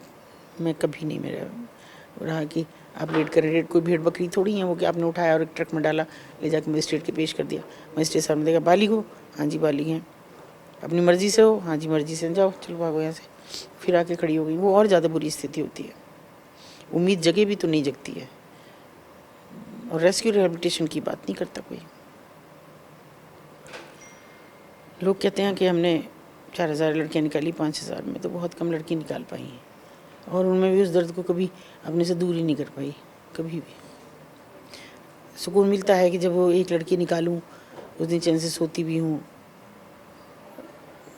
में कभी नहीं मेरा रहा कि आप रेड करें। रेड कोई भेड़ बकरी थोड़ी है वो कि आपने उठाया और एक ट्रक में डाला, ले जाकर मजिस्ट्रेट के पेश कर दिया। मजिस्ट्रेट साहब ने देखा बालिग हो, हाँ जी बालिग हैं, अपनी मर्जी से हो, हाँ जी मर्जी से, जाओ चलो भागो यहाँ से, फिर आके खड़ी हो गई। वो और ज़्यादा बुरी स्थिति होती है, उम्मीद जगे भी तो नहीं जगती है। और रेस्क्यू रिहेबिलिटेशन की बात नहीं करता कोई। लोग कहते हैं कि हमने 4000 लड़कियां निकाली, 5000 में तो बहुत कम लड़की निकाल पाई हैं, और उनमें भी उस दर्द को कभी अपने से दूर ही नहीं कर पाई। कभी भी सुकून मिलता है कि जब वो एक लड़की निकालूं, उस दिन चैन से सोती भी हूँ,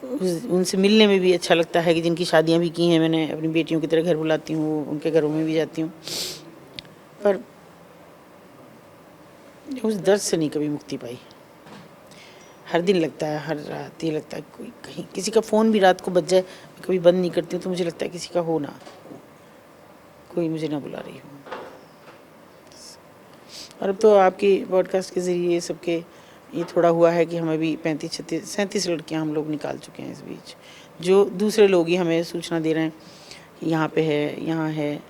उनसे मिलने में भी अच्छा लगता है कि जिनकी शादियां भी की हैं मैंने, अपनी बेटियों की तरह घर बुलाती हूँ, उनके घरों में भी जाती हूँ, पर उस दर्द से नहीं कभी मुक्ति पाई। हर दिन लगता है, हर रात ये लगता है कोई कहीं किसी का फ़ोन भी रात को बज जाए, मैं कभी बंद नहीं करती हूँ, तो मुझे लगता है किसी का हो ना, कोई मुझे ना बुला रही हो। और अब तो आपकी पॉडकास्ट के ज़रिए सबके ये थोड़ा हुआ है कि हम अभी 35-36-37 लड़कियाँ हम लोग निकाल चुके हैं इस बीच, जो दूसरे लोग ही हमें सूचना दे रहे हैं कि यहाँ पे है, यहाँ है।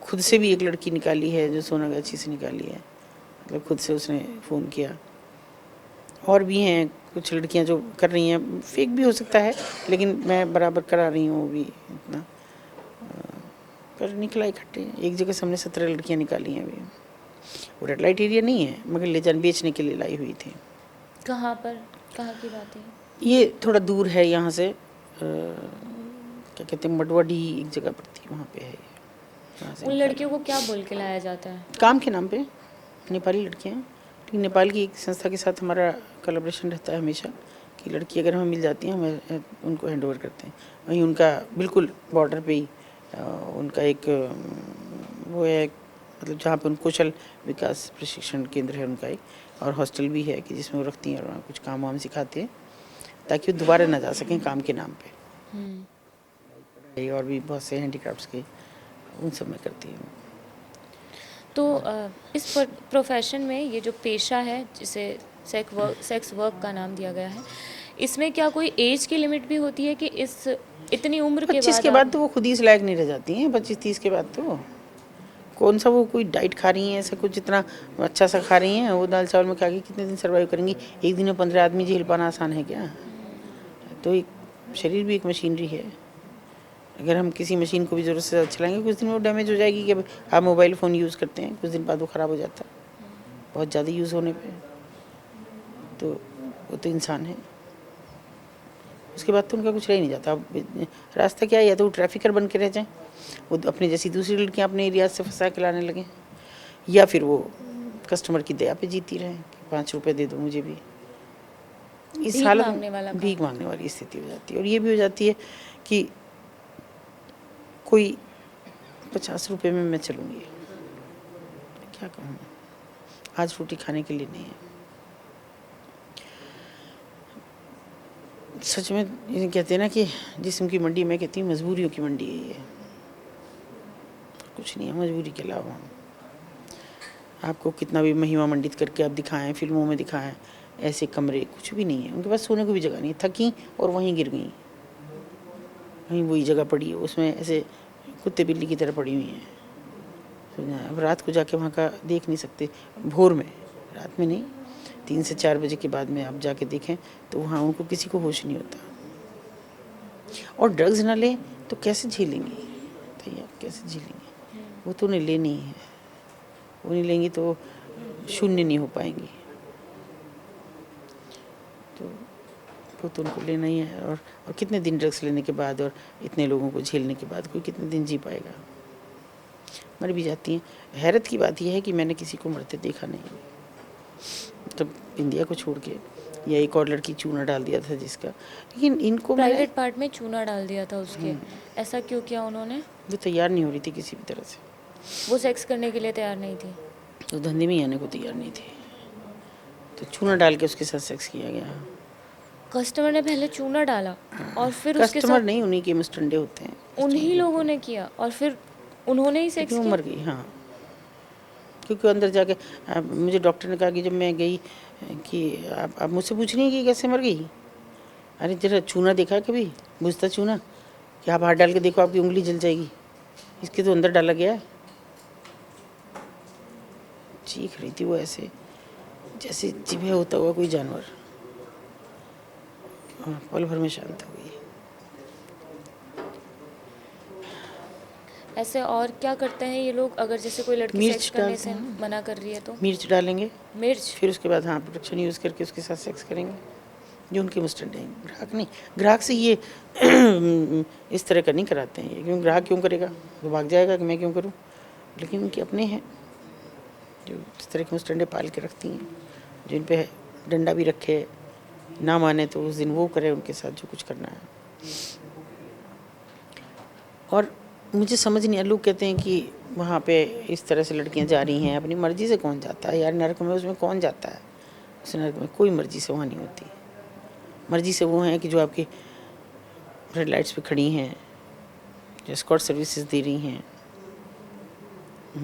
खुद से भी एक लड़की निकाली है जो सोनागाछी से निकाली है, मतलब खुद से उसने फ़ोन किया। और भी हैं कुछ लड़कियां जो कर रही हैं, फेक भी हो सकता है लेकिन मैं बराबर करा रही हूँ वो भी इतना, पर निकला इकट्ठे। एक जगह से हमने 17 लड़कियां निकाली हैं अभी। वो रेड लाइट एरिया नहीं है, मगर ले जान बेचने के लिए लाई हुई थी। कहाँ पर, कहाँ की बात है? ये थोड़ा दूर है यहाँ से, क्या कहते हैं, मडवाडी एक जगह पड़ती है, वहाँ पे है। यहाँ से उन लड़कियों को क्या बोल के लाया जाता है? काम के नाम पे, नेपाली लड़कियाँ, लेकिन नेपाल की एक संस्था के साथ हमारा कोलैबोरेशन रहता है हमेशा कि लड़की अगर हमें मिल जाती है हमें उनको हैंड ओवर करते हैं। वहीं उनका बिल्कुल बॉर्डर पे ही उनका एक वो है, मतलब जहाँ पे उन कौशल विकास प्रशिक्षण केंद्र है उनका एक, और हॉस्टल भी है कि जिसमें वो रखती हैं और वहाँ कुछ काम वाम सिखाते हैं ताकि वो दोबारा ना जा सकें काम के नाम पे। और भी बहुत से हैंडीक्राफ्ट्स के उन सब में करती हूँ। तो इस प्रोफेशन में ये जो पेशा है जिसे सेक्स वर्क का नाम दिया गया है, इसमें क्या कोई एज की लिमिट भी होती है कि इस इतनी उम्र के 25 बाद के बाद तो वो खुद ही इस लायक नहीं रह जाती हैं। 25-30 के बाद तो कौन सा वो कोई डाइट खा रही हैं, ऐसा कुछ इतना अच्छा सा खा रही हैं, वो दाल चावल में खा के कितने दिन सर्वाइव करेंगी? एक दिन में 15 आदमी झेल पाना आसान है क्या? तो एक शरीर भी एक मशीनरी है। अगर हम किसी मशीन को भी ज़रूरत से ज़्यादा चलाएंगे, कुछ दिन वो डैमेज हो जाएगी। कि आप मोबाइल फ़ोन यूज़ करते हैं, कुछ दिन बाद वो ख़राब हो जाता है बहुत ज़्यादा यूज़ होने पे, तो वो तो इंसान है। उसके बाद तो उनका कुछ रह ही नहीं जाता। अब रास्ता क्या है, या तो वो ट्रैफिकर बन के रह जाएं, वो अपनी जैसी दूसरी लड़कियां अपने एरिया से फंसा के लाने लगें, या फिर वो कस्टमर की दया पे जीती रहें कि 5 रुपये दे दो मुझे भी। इस हालत में भीख मांगने वाली स्थिति हो जाती है। और ये भी हो जाती है कि कोई 50 रुपये में मैं चलूँगी, क्या कहूँ, आज रोटी खाने के लिए नहीं है। सच में ये कहते हैं ना कि जिस्म की मंडी, मैं कहती हूँ मजबूरियों की मंडी है ये, कुछ नहीं है मजबूरी के अलावा। आपको कितना भी महिमा मंडित करके आप दिखाएं, फिल्मों में दिखाएं ऐसे कमरे, कुछ भी नहीं है उनके पास, सोने को भी जगह नहीं, थकी और वहीं गिर गई, वहीं वही जगह पड़ी है, उसमें ऐसे कुत्ते बिल्ली की तरह पड़ी हुई हैं। अब रात को जाके वहाँ का देख नहीं सकते, भोर में, रात में नहीं, 3 से 4 बजे के बाद में आप जाके देखें तो वहाँ उनको किसी को होश नहीं होता। और ड्रग्स ना लें तो कैसे झेलेंगी, बताइए आप कैसे झेलेंगी? वो तो उन्हें लेनी ही है, वो नहीं लेंगी तो शून्य नहीं हो पाएंगी, तो वो तो उनको लेना ही है। और कितने दिन ड्रग्स लेने के बाद और इतने लोगों को झेलने के बाद कोई कितने दिन जी पाएगा? मर भी जाती हैं। हैरत की बात यह है कि मैंने किसी को मरते देखा नहीं, तब इंडिया को छोड़ के। या एक और लड़की चूना डाल दिया था जिसका, लेकिन इनको प्राइवेट पार्ट में चूना डाल दिया था उसके, ऐसा क्यों किया उन्होंने? वो तैयार नहीं हो रही थी किसी भी तरह से, वो सेक्स करने के लिए तैयार नहीं थी, तो धंधे में ही आने को तैयार नहीं थी, तो चूना डाल के उसके साथ सेक्स किया गया। कस्टमर ने पहले चूना डाला और फिर उसके कस्टमर साथ नहीं, उन्हीं के मुस्टंडे होते हैं, उन्हीं लोगों ने किया और फिर उन्होंने ही सेक्स क्यों किया। मर गई। हाँ, क्योंकि अंदर जाके मुझे डॉक्टर ने कहा कि जब मैं गई कि आप मुझसे पूछ रही हैं कि कैसे मर गई? अरे जरा चूना देखा है कभी, बुझता चूना, कि आप हाथ डाल के देखो आपकी उंगली जल जाएगी, इसके तो अंदर डाला गया है। चीख रही थी वो ऐसे जैसे चिढ़ा होता हुआ कोई जानवर, और पल भर में शांत हो गई। ऐसे और क्या करते हैं ये लोग, अगर जैसे कोई लड़की मिर्च सेक्स करने डालते से हैं। मना कर रही है तो? मिर्च डालेंगे, मिर्च। फिर उसके बाद हाँ प्रोटेक्शन यूज़ करके उसके साथ सेक्स करेंगे, जो उनके मुस्टंड हैं। ग्राहक नहीं, ग्राहक से ये इस तरह का नहीं कराते हैं, क्योंकि ग्राहक क्यों करेगा, वो भाग जाएगा कि मैं क्यों करूं। लेकिन उनके अपने हैं जो इस तरह के मुस्टंडे पाल के रखती हैं, जिन पे डंडा भी रखे, ना माने तो उस दिन वो करे उनके साथ जो कुछ करना है। और मुझे समझ नहीं, लोग कहते हैं कि वहाँ पे इस तरह से लड़कियाँ जा रही हैं, अपनी मर्जी से कौन जाता है यार नरक में? उसमें कौन जाता है? उस नरक में कोई मर्जी से वहाँ नहीं होती। मर्जी से वो हैं कि जो आपकी रेड लाइट्स पे खड़ी हैं, जो एस्कॉर्ट सर्विसेज दे रही हैं,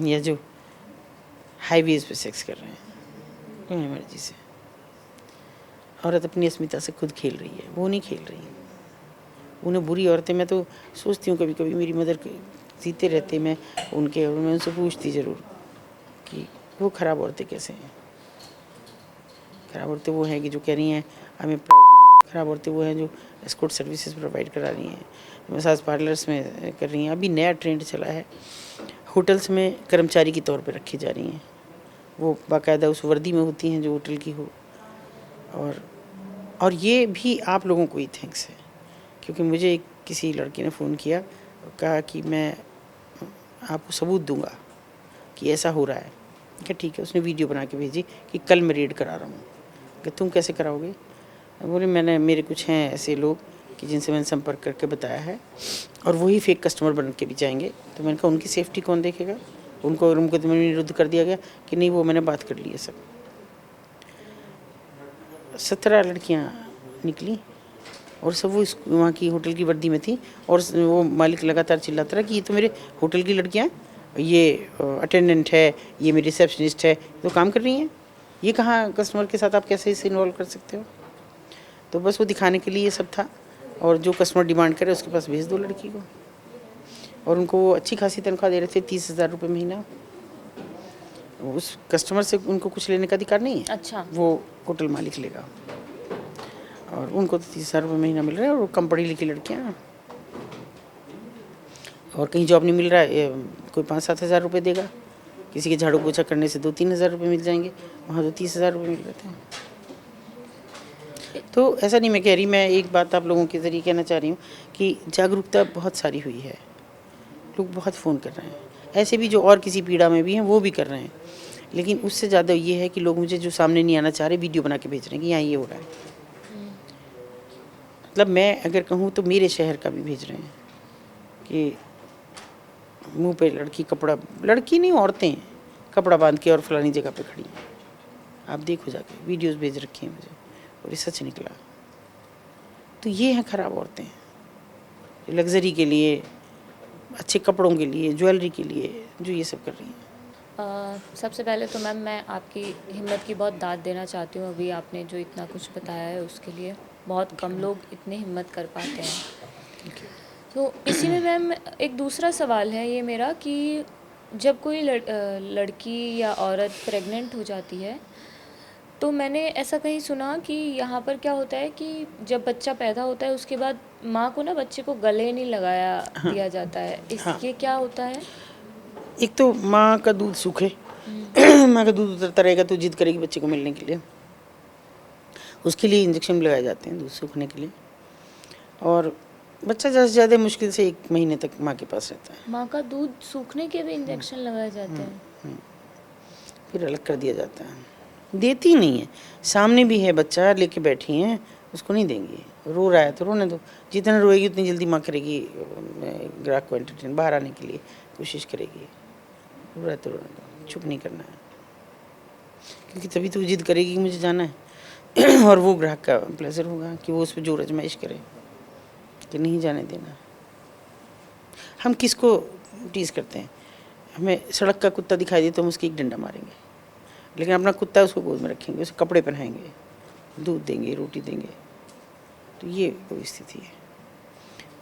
या जो हाईवेज पे सेक्स कर रहे हैं, अपनी मर्जी से। औरत अपनी अस्मिता से खुद खेल रही है, वो नहीं खेल रही। उन्हें बुरी औरतें, मैं तो सोचती हूँ कभी कभी मेरी मदर जीते रहते मैं उनके, और मैं उनसे पूछती ज़रूर कि वो ख़राब औरतें कैसे हैं। ख़राब औरतें वो हैं कि जो कह रही हैं हमें, ख़राब औरतें वो हैं जो एस्कॉर्ट सर्विसेज प्रोवाइड करा रही हैं, मसाज पार्लर्स में कर रही हैं। अभी नया ट्रेंड चला है, होटल्स में कर्मचारी के तौर पे रखी जा रही हैं, वो बाकायदा उस वर्दी में होती हैं जो होटल की हो। और ये भी आप लोगों को ही थैंक्स है, क्योंकि मुझे किसी लड़की ने फ़ोन किया, कहा कि मैं आपको सबूत दूंगा कि ऐसा हो रहा है। क्या ठीक है, उसने वीडियो बना के भेजी कि कल मैं रेड करा रहा हूँ। कि तुम कैसे कराओगे? बोले मेरे कुछ हैं ऐसे लोग कि जिनसे मैंने संपर्क करके बताया है, और वही फेक कस्टमर बन के भी जाएंगे। तो मैंने कहा उनकी सेफ्टी कौन देखेगा? उनको मुकदमे में निरुद्ध कर दिया गया कि नहीं, वो मैंने बात कर ली है। सब 17 लड़कियाँ निकली और सब वो वहाँ की होटल की वर्दी में थी, और वो मालिक लगातार चिल्लाता रहा कि ये तो मेरे होटल की लड़कियाँ हैं, ये अटेंडेंट है, ये मेरी रिसेप्शनिस्ट है, तो काम कर रही हैं, ये कहाँ कस्टमर के साथ आप कैसे इसे इन्वॉल्व कर सकते हो? तो बस वो दिखाने के लिए ये सब था, और जो कस्टमर डिमांड करे उसके पास भेज दो लड़की को। और उनको वो अच्छी खासी तनख्वाह दे रहे थे, 30,000 रुपये महीना। उस कस्टमर से उनको कुछ लेने का अधिकार नहीं है। अच्छा। वो होटल मालिक लेगा, और उनको तो 30,000 रुपये महीना मिल रहा है, और वो कम पढ़ी लिखी लड़कियाँ, और कहीं जॉब नहीं मिल रहा है, कोई 5-7 हज़ार रुपये देगा, किसी के झाड़ू पोछा करने से 2-3 हज़ार रुपये मिल जाएंगे, वहाँ तो 30,000 रुपये मिल रहे थे। तो ऐसा नहीं मैं कह रही, मैं एक बात आप लोगों के ज़रिए कहना चाह रही हूँ कि जागरूकता बहुत सारी हुई है, लोग बहुत फ़ोन कर रहे हैं, ऐसे भी जो और किसी पीड़ा में भी हैं वो भी कर रहे हैं, लेकिन उससे ज़्यादा ये है कि लोग मुझे जो सामने नहीं आना चाह रहे वीडियो बना के भेज रहे हैं कि यहाँ ये हो रहा है। मतलब मैं अगर कहूँ तो मेरे शहर का भी भेज रहे हैं कि मुंह पे लड़की कपड़ा, लड़की नहीं औरतें कपड़ा बांध के और फलानी जगह पे खड़ी हैं, आप देखो जाके, वीडियोस भेज रखी हैं मुझे, और ये सच निकला। तो ये हैं खराब औरतें, लग्जरी के लिए, अच्छे कपड़ों के लिए, ज्वेलरी के लिए, जो ये सब कर रही हैं। सबसे पहले तो मैम मैं आपकी हिम्मत की बहुत दाद देना चाहती हूँ। अभी आपने जो इतना कुछ बताया है उसके लिए, बहुत कम लोग इतने हिम्मत कर पाते हैं। तो इसी में मैम एक दूसरा सवाल है ये मेरा कि जब कोई लड़की या औरत प्रेग्नेंट हो जाती है तो तो मैंने ऐसा कहीं सुना कि यहाँ पर क्या होता है कि जब बच्चा पैदा होता है उसके बाद माँ को ना बच्चे को गले नहीं लगाया दिया जाता है, हाँ, ये क्या होता है? एक तो माँ का दूध सूखे माँ का दूध उतरता रहेगा तो जिद करेगी बच्चे को मिलने के लिए, उसके लिए इंजेक्शन लगाए जाते हैं दूध सूखने के लिए। और बच्चा ज़्यादा से ज़्यादा मुश्किल से 1 महीने तक माँ के पास रहता है, माँ का दूध सूखने के भी इंजेक्शन लगाए जाते हैं? फिर अलग कर दिया जाता है। देती नहीं है, सामने भी है बच्चा लेके बैठी हैं, उसको नहीं देंगी। रो रहा है तो रोने दो, जितना रोएगी उतनी जल्दी माँ करेगी ग्राहक को एंटरटेन बाहर आने के लिए कोशिश करेगी। रो रहा है तो रोने दो, चुप नहीं करना है, क्योंकि तभी तो वो जिद करेगी कि मुझे जाना है और वो ग्राहक का प्लेजर होगा कि वो उस पर जोर आजमाइश करे कि नहीं जाने देना। हम किसको टीज़ करते हैं, हमें सड़क का कुत्ता दिखाई दे तो हम उसकी एक डंडा मारेंगे, लेकिन अपना कुत्ता उसको गोद में रखेंगे, उसे कपड़े पहनाएंगे, दूध देंगे, रोटी देंगे। तो ये कोई स्थिति है,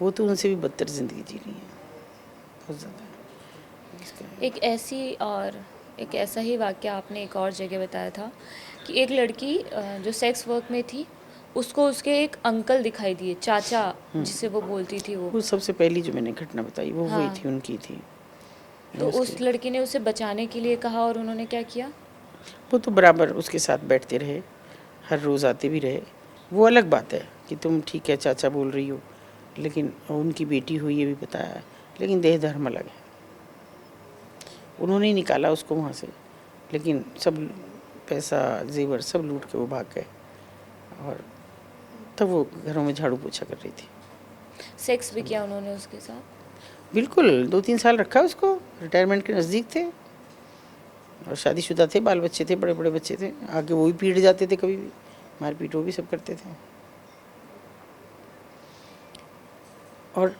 वो तो उनसे भी बदतर ज़िंदगी जी रही है बहुत ज़्यादा। एक ऐसा ही वाक़या आपने एक और जगह बताया था कि एक लड़की जो सेक्स वर्क में थी उसको उसके एक अंकल दिखाई दिए, चाचा जिसे वो बोलती थी वो। वो सबसे पहली जो मैंने घटना बताई वो वही हाँ। थी, उनकी थी। तो उसके उस लड़की ने उसे बचाने के लिए कहा और उन्होंने क्या किया? वो तो बराबर उसके साथ बैठते रहे, हर रोज़ आते भी रहे। वो अलग बात है कि तुम ठीक है चाचा बोल रही हो, लेकिन उनकी बेटी हुई ये भी बताया, लेकिन देह धर्म अलग है। उन्होंने ही निकाला उसको वहाँ से, लेकिन सब पैसा जेवर सब लूट के वो भाग गए। और तब वो घरों में झाड़ू पोछा कर रही थी। सेक्स भी किया उन्होंने उसके साथ? बिल्कुल 2-3 साल रखा उसको, रिटायरमेंट के नज़दीक थे और शादीशुदा थे, बाल बच्चे थे, बड़े बड़े बच्चे थे। आगे वो भी पीट जाते थे, कभी भी मारपीट वो भी सब करते थे। और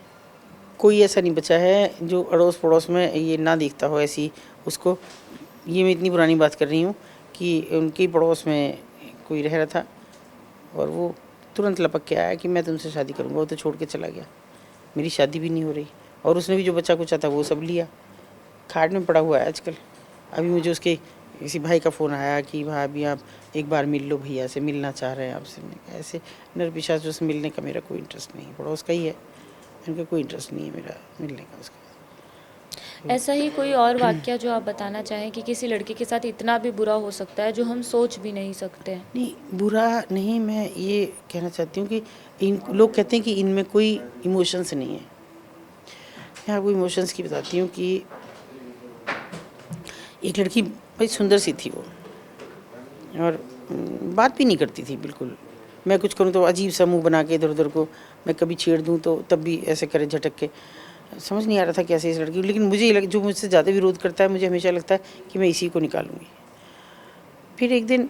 कोई ऐसा नहीं बचा है जो अड़ोस पड़ोस में ये ना दिखता हो ऐसी उसको। ये मैं इतनी पुरानी बात कर रही हूँ कि उनके पड़ोस में कोई रह रहा था और वो तुरंत लपक के आया कि मैं तुमसे शादी करूँगा। वो तो छोड़ के चला गया, मेरी शादी भी नहीं हो रही, और उसने भी जो बच्चा कुचा था वो सब लिया, खाट में पड़ा हुआ है आजकल। अभी मुझे उसके किसी भाई का फ़ोन आया कि भाभी आप एक बार मिल लो, भैया से मिलना चाह रहे हैं आपसे। मैंने कहा ऐसे नरपिशाचों से मिलने का मेरा कोई इंटरेस्ट नहीं है, पड़ोस का ही है, इनका कोई इंटरेस्ट नहीं है मेरा मिलने का उसका। ऐसा ही कोई और वाक़या जो आप बताना चाहें कि किसी लड़के के साथ इतना भी बुरा हो सकता है जो हम सोच भी नहीं सकते हैं? नहीं, बुरा नहीं, मैं ये कहना चाहती हूँ कि इन लोग कहते हैं कि इनमें कोई इमोशंस नहीं है। मैं आपको इमोशंस की बताती हूँ कि एक लड़की बड़ी सुंदर सी थी वो, और बात भी नहीं करती थी बिल्कुल। मैं कुछ करूँ तो अजीब सा मुँह बना के इधर उधर को, मैं कभी छेड़ दूँ तो तब भी ऐसे करे झटक के। समझ नहीं आ रहा था कैसे इस लड़की, लेकिन मुझे ये जो मुझसे ज़्यादा विरोध करता है मुझे हमेशा लगता है कि मैं इसी को निकालूंगी। फिर एक दिन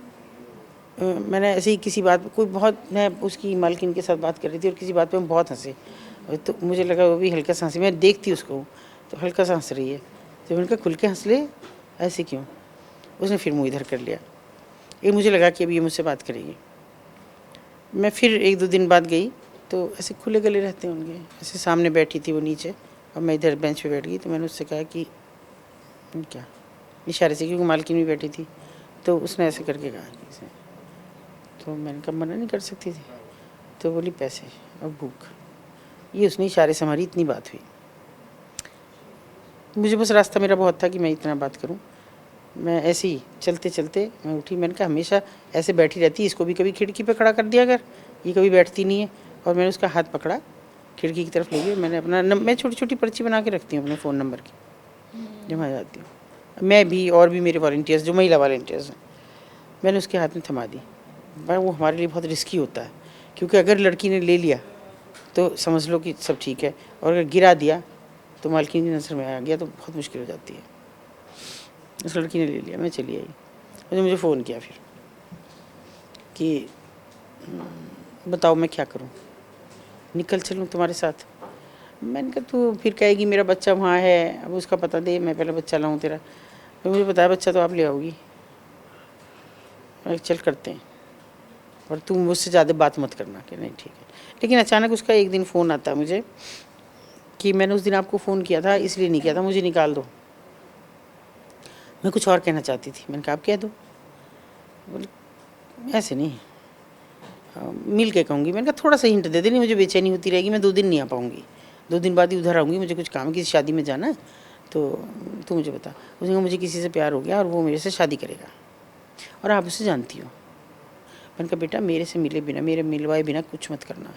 मैंने ऐसे ही किसी बात कोई बहुत, मैं उसकी मालकिन के साथ बात कर रही थी और किसी बात पे हम बहुत हंसे, तो मुझे लगा वो भी हल्का सा हंसी। मैं देखती उसको तो हल्का सा हंस रही है, तो मैंने कहा खुल के हंस ले, ऐसे क्यों? उसने फिर मुँह इधर कर लिया। ये मुझे लगा कि अब ये मुझसे बात करेगी। मैं फिर 1-2 दिन बाद गई तो ऐसे खुले गले रहते हैं उनके, ऐसे सामने बैठी थी वो नीचे और मैं इधर बेंच पे बैठ गई। तो मैंने उससे कहा कि क्या, इशारे से, क्योंकि मालकिन भी बैठी थी, तो उसने ऐसे करके कहा कि इसे, तो मैंने कहा मना नहीं कर सकती थी। तो बोली पैसे और भूख, ये उसने इशारे से हमारी इतनी बात हुई। मुझे बस रास्ता मेरा बहुत था कि मैं इतना बात करूं। मैं ऐसे ही चलते चलते मैं उठी, मैंने कहा हमेशा ऐसे बैठी रहती, इसको भी कभी खिड़की पे खड़ा कर दिया कर, ये कभी बैठती नहीं है। और मैंने उसका हाथ पकड़ा, खिड़की की तरफ ले गई। मैंने अपना मैं छोटी छोटी पर्ची बना के रखती हूँ अपने फ़ोन नंबर की, जब मैं जाती हूँ। मैं भी और भी मेरे वॉलंटियर्स जो महिला वॉलंटियर्स हैं, मैंने उसके हाथ में थमा दी। पर वो हमारे लिए बहुत रिस्की होता है, क्योंकि अगर लड़की ने ले लिया तो समझ लो कि सब ठीक है, और अगर गिरा दिया तो मालकिन की नज़र में आ गया तो बहुत मुश्किल हो जाती है। उस लड़की ने ले लिया, मैं चली आई। उसने मुझे फ़ोन किया फिर कि बताओ मैं क्या करूं, निकल चलूं तुम्हारे साथ? मैंने कहा तू फिर कहेगी मेरा बच्चा वहाँ है, अब उसका पता दे, मैं पहले बच्चा लाऊं तेरा। तो मुझे बताया बच्चा तो आप ले आओगी, चल करते हैं, और तुम मुझसे ज़्यादा बात मत करना। कि नहीं ठीक है। लेकिन अचानक उसका एक दिन फ़ोन आता है मुझे कि मैंने उस दिन आपको फ़ोन किया था, इसलिए नहीं किया था, मुझे निकाल दो। मैं कुछ और कहना चाहती थी, मैंने कहा आप कह दो। बोले ऐसे नहीं, मिल के कहूँगी। मैंने कहा थोड़ा सा हिंट दे दे, नहीं मुझे बेचैनी होती रहेगी, मैं 2 दिन नहीं आ पाऊँगी, 2 दिन बाद ही उधर आऊँगी, मुझे कुछ काम है, किसी शादी में जाना है, तो तू मुझे बता। उसने कहा मुझे किसी से प्यार हो गया और वो मेरे से शादी करेगा और आप उसे जानती हो। मैंने कहा बेटा मेरे से मिले बिना, मेरे मिलवाए बिना कुछ मत करना,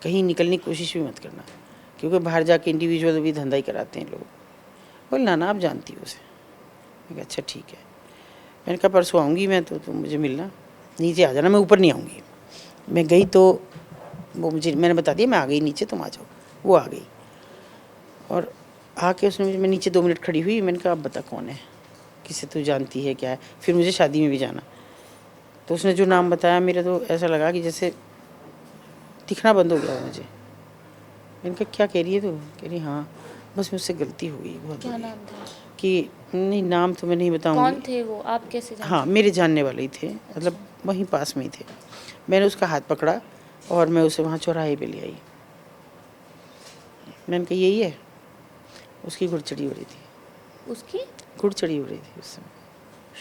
कहीं निकलने की कोशिश भी मत करना, क्योंकि बाहर जाके इंडिविजुअल भी धंधा ही कराते हैं लोग। बोले ना आप जानती हो उसे। मैंने कहा अच्छा ठीक है। मैंने कहा परसों आऊँगी मैं, तो तुम मुझे मिलना, नीचे आ जाना, मैं ऊपर नहीं आऊँगी। मैं गई तो वो मुझे, मैंने बता दिया मैं आ गई नीचे, तुम आ जाओ। वो आ गई और आके उसने मुझे, मैं नीचे 2 मिनट खड़ी हुई, मैंने कहा अब बता कौन है, किसे तू जानती है, क्या है। फिर मुझे शादी में भी जाना, तो उसने जो नाम बताया मेरे तो ऐसा लगा कि जैसे दिखना बंद हो गया मुझे। मैंने कहा क्या कह रही है तू? कह रही हाँ बस मुझसे गलती हो गई बहुत क्या बड़ी। नाम था? कि नहीं नाम तो मैं नहीं कौन बताऊंगी। थे वो, आप कैसे जानते? हाँ मेरे जानने वाले ही थे, मतलब वहीं पास में ही थे। मैंने उसका हाथ पकड़ा और मैं उसे वहाँ चौराहे पे ले आई। मैंने कहा यही है। उसकी घुड़चड़ी हो रही थी, उसकी घुड़चड़ी हो रही थी उस समय,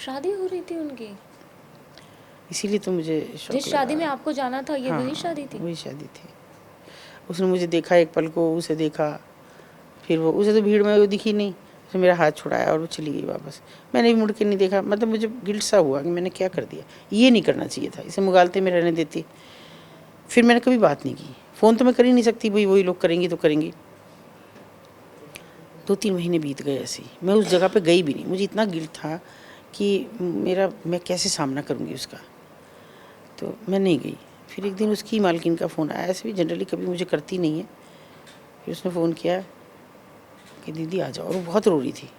शादी हो रही थी उनकी? इसीलिए तो मुझे शौक जिस शादी में लगा। आपको जाना था, ये हाँ वही शादी थी? वही शादी थी। उसने मुझे देखा एक पल को, उसे देखा, फिर वो, उसे तो भीड़ में वो दिखी नहीं, उसने मेरा हाथ छुड़ाया और वो चली गई वापस। मैंने भी मुड़ के नहीं देखा, मतलब मुझे गिल्ट सा हुआ कि मैंने क्या कर दिया, ये नहीं करना चाहिए था, इसे मुगालते में रहने देती। फिर मैंने कभी बात नहीं की, फ़ोन तो मैं कर ही नहीं सकती, भाई वही लोग करेंगी तो करेंगी। 2-3 महीने बीत गए ऐसे ही, मैं उस जगह पे गई भी नहीं। मुझे इतना गिल्ट था कि मैं कैसे सामना करूँगी उसका, तो मैं नहीं गई। फिर एक दिन उसकी मालकिन का फ़ोन आया, ऐसे भी जनरली कभी मुझे करती नहीं है। फिर उसने फ़ोन किया कि दीदी आ जाओ, और वो बहुत रो रही थी।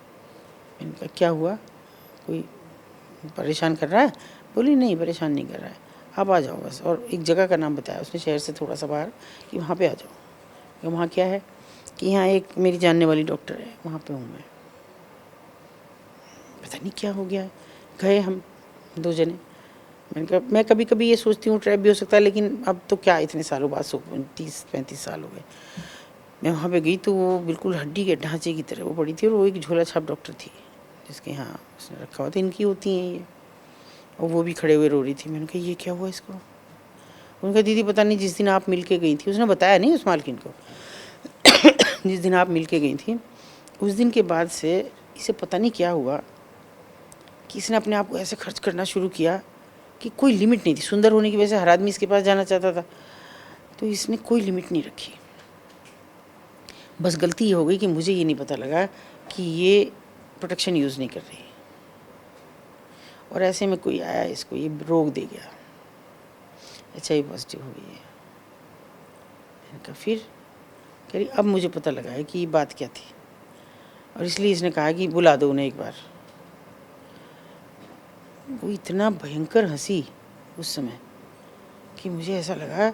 मैंने कहा क्या हुआ, कोई परेशान कर रहा है? बोली नहीं परेशान नहीं कर रहा है, आप आ जाओ बस। और एक जगह का नाम बताया उसने, शहर से थोड़ा सा बाहर, कि वहाँ पे आ जाओ। कि वहाँ क्या है, कि यहाँ एक मेरी जानने वाली डॉक्टर है, वहाँ पे हूँ मैं। पता नहीं क्या हो गया है। गए हम 2 जने। मैंने कहा मैं कभी कभी ये सोचती हूँ ट्रैप भी हो सकता है, लेकिन अब तो क्या इतने सालों बाद, 30-35 साल हो गए। मैं वहाँ पे गई तो वो बिल्कुल हड्डी के ढांचे की तरह वो पड़ी थी, और वो एक झोला छाप डॉक्टर थी जिसके यहाँ उसने रखा हुआ था, इनकी होती हैं ये। और वो भी खड़े हुए रो रही थी। मैंने कहा ये क्या हुआ इसको? उन्होंने कहा दीदी पता नहीं, जिस दिन आप मिल के गई थी, उसने बताया नहीं उस मालकिन को, जिस दिन आप मिल के गई थी उस दिन के बाद से इसे पता नहीं क्या हुआ कि इसने अपने आप को ऐसे खर्च करना शुरू किया कि कोई लिमिट नहीं थी। सुंदर होने की वजह से हर आदमी इसके पास जाना चाहता था, तो इसने कोई लिमिट नहीं रखी। बस गलती ये हो गई कि मुझे ये नहीं पता लगा कि ये प्रोटेक्शन यूज़ नहीं कर रही, और ऐसे में कोई आया इसको ये रोक दे गया, HIV पॉजिटिव हो गई है। मैंने कहा फिर? कह रही अब मुझे पता लगा है कि ये बात क्या थी, और इसलिए इसने कहा कि बुला दो उन्हें एक बार। वो इतना भयंकर हंसी उस समय कि मुझे ऐसा लगा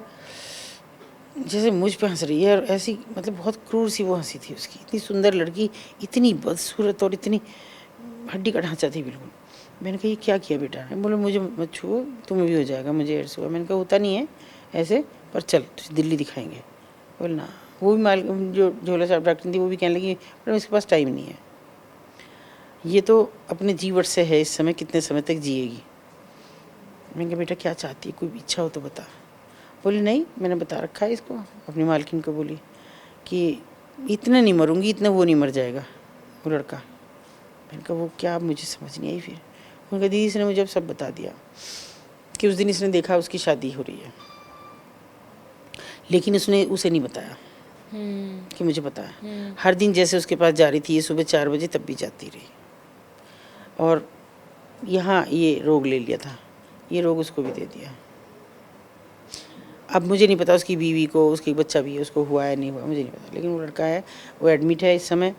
जैसे मुझ पे हंस रही है, और ऐसी मतलब बहुत क्रूर सी वो हंसी थी उसकी। इतनी सुंदर लड़की, इतनी बदसूरत और इतनी हड्डी का ढांचा थी बिल्कुल। मैंने कहा ये क्या किया बेटा? बोले मुझे मत छुओ, तुम्हें भी हो जाएगा, मुझे एड्स हुआ। मैंने कहा होता नहीं है ऐसे, पर चल तुझे दिल्ली दिखाएंगे। बोले ना। वो भी माल जो झोला छाप डॉक्टर थी वो भी कहने लगी मैडम इसके पास टाइम नहीं है, ये तो अपने जीवन से है, इस समय कितने समय तक जिएगी। मैंने कहा बेटा क्या चाहती है, कोई इच्छा हो तो बता। बोली नहीं मैंने बता रखा है इसको, अपनी मालकिन को बोली कि इतना नहीं मरूंगी, इतना वो नहीं मर जाएगा वो लड़का। मैंने कहा वो क्या, मुझे समझ नहीं आई। फिर उन्होंने कहा दीदी इसने मुझे अब सब बता दिया कि उस दिन इसने देखा उसकी शादी हो रही है, लेकिन उसने उसे नहीं बताया कि मुझे पता है। हर दिन जैसे उसके पास जा रही थी, ये सुबह 4 बजे तब भी जाती रही, और यहाँ ये रोग ले लिया था, ये रोग उसको भी दे दिया। अब मुझे नहीं पता उसकी बीवी को, उसकी बच्चा भी है, उसको हुआ है नहीं हुआ मुझे नहीं पता, लेकिन वो लड़का है, वो एडमिट है इस समय,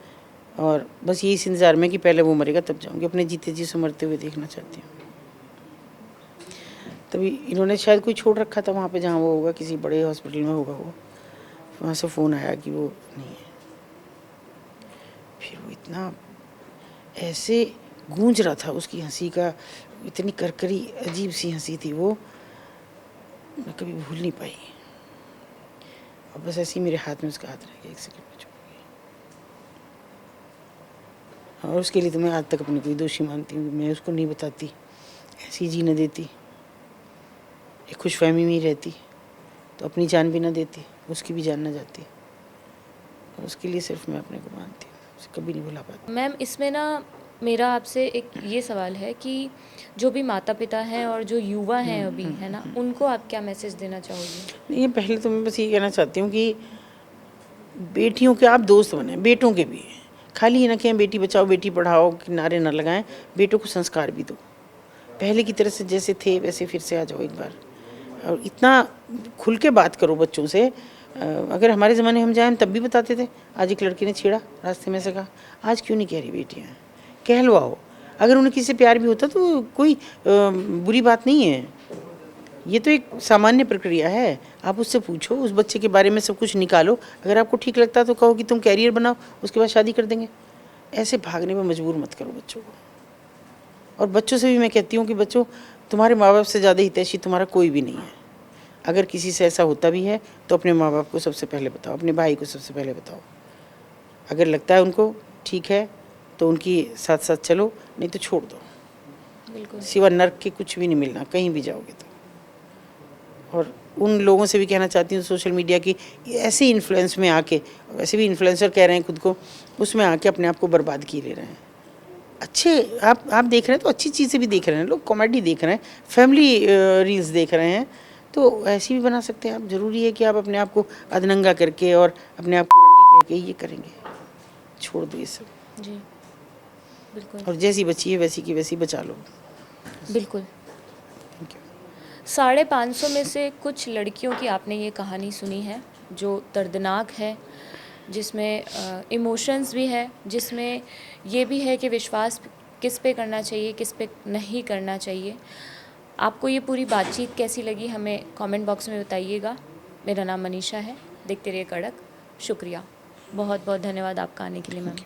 और बस यही इंतज़ार में कि पहले वो मरेगा तब जाऊँगी। अपने जीते जी से मरते हुए देखना चाहती हूँ। तभी इन्होंने शायद कोई छोड़ रखा था वहाँ पे जहाँ वो होगा, किसी बड़े हॉस्पिटल में होगा वो, वहाँ से फ़ोन आया कि वो नहीं है। फिर वो इतना ऐसे गूंज रहा था उसकी हंसी का, इतनी करकरी अजीब सी हंसी थी वो, मैं कभी भूल नहीं पाई। और बस ऐसे ही मेरे हाथ में उसका हाथ रह गया, 1 सेकंड में छूट गई। और उसके लिए तो मैं आज तक अपनी कोई दोषी मानती हूँ, मैं उसको नहीं बताती, ऐसे ही जीने देती। एक खुशफहमी में ही रहती, तो अपनी जान भी ना देती, उसकी भी जान ना जाती। और उसके लिए सिर्फ मैं अपने को मानती हूँ, उसे कभी नहीं भुला पाती। मैम इसमें ना मेरा आपसे एक ये सवाल है कि जो भी माता पिता हैं और जो युवा हैं अभी, है ना, उनको आप क्या मैसेज देना चाहोगे? नहीं, पहले तो मैं बस ये कहना चाहती हूँ कि बेटियों के आप दोस्त बने, बेटों के भी। खाली ये ना कहें बेटी बचाओ बेटी पढ़ाओ कि नारे ना लगाएं, बेटों को संस्कार भी दो। पहले की तरह से जैसे थे वैसे फिर से आ जाओ एक बार, और इतना खुल के बात करो बच्चों से। अगर हमारे ज़माने हम जाएं तब भी बताते थे, आज एक लड़की ने छेड़ा रास्ते में से कहा, आज क्यों नहीं कह रही बेटियाँ, कहलवाओ। अगर उन्हें किसी से प्यार भी होता तो कोई बुरी बात नहीं है, ये तो एक सामान्य प्रक्रिया है। आप उससे पूछो, उस बच्चे के बारे में सब कुछ निकालो, अगर आपको ठीक लगता है तो कहो कि तुम कैरियर बनाओ, उसके बाद शादी कर देंगे। ऐसे भागने में मजबूर मत करो बच्चों को। और बच्चों से भी मैं कहती हूँ कि बच्चों, तुम्हारे माँ बाप से ज़्यादा हितैषी तुम्हारा कोई भी नहीं है। अगर किसी से ऐसा होता भी है तो अपने माँ बाप को सबसे पहले बताओ, अपने भाई को सबसे पहले बताओ। अगर लगता है उनको ठीक है तो उनकी साथ साथ चलो, नहीं तो छोड़ दो। बिल्कुल। सिवा नर्क के कुछ भी नहीं मिलना कहीं भी जाओगे तो। और उन लोगों से भी कहना चाहती हूँ सोशल मीडिया की ऐसे इन्फ्लुएंस में आके, वैसे भी इन्फ्लुएंसर कह रहे हैं खुद को, उसमें आके अपने आप को बर्बाद किए ले रहे हैं। अच्छे आप देख रहे हैं तो अच्छी चीज़ें भी देख रहे हैं, लोग कॉमेडी देख रहे हैं, फैमिली रील्स देख रहे हैं, तो ऐसी भी बना सकते हैं आप। ज़रूरी है कि आप अपने आप को अधनंगा करके और अपने आप को रंडी कह के ये करेंगे? छोड़ दो ये सब। जी बिल्कुल। और जैसी बची है वैसी की वैसी बचा लो। बिल्कुल। Thank you. 550 में से कुछ लड़कियों की आपने ये कहानी सुनी है जो दर्दनाक है, जिसमें इमोशंस भी है, जिसमें ये भी है कि विश्वास किस पे करना चाहिए किस पे नहीं करना चाहिए। आपको ये पूरी बातचीत कैसी लगी हमें कमेंट बॉक्स में बताइएगा। मेरा नाम मनीषा है, देखते रहिए कड़क। शुक्रिया, बहुत बहुत धन्यवाद आपका आने के लिए मैम।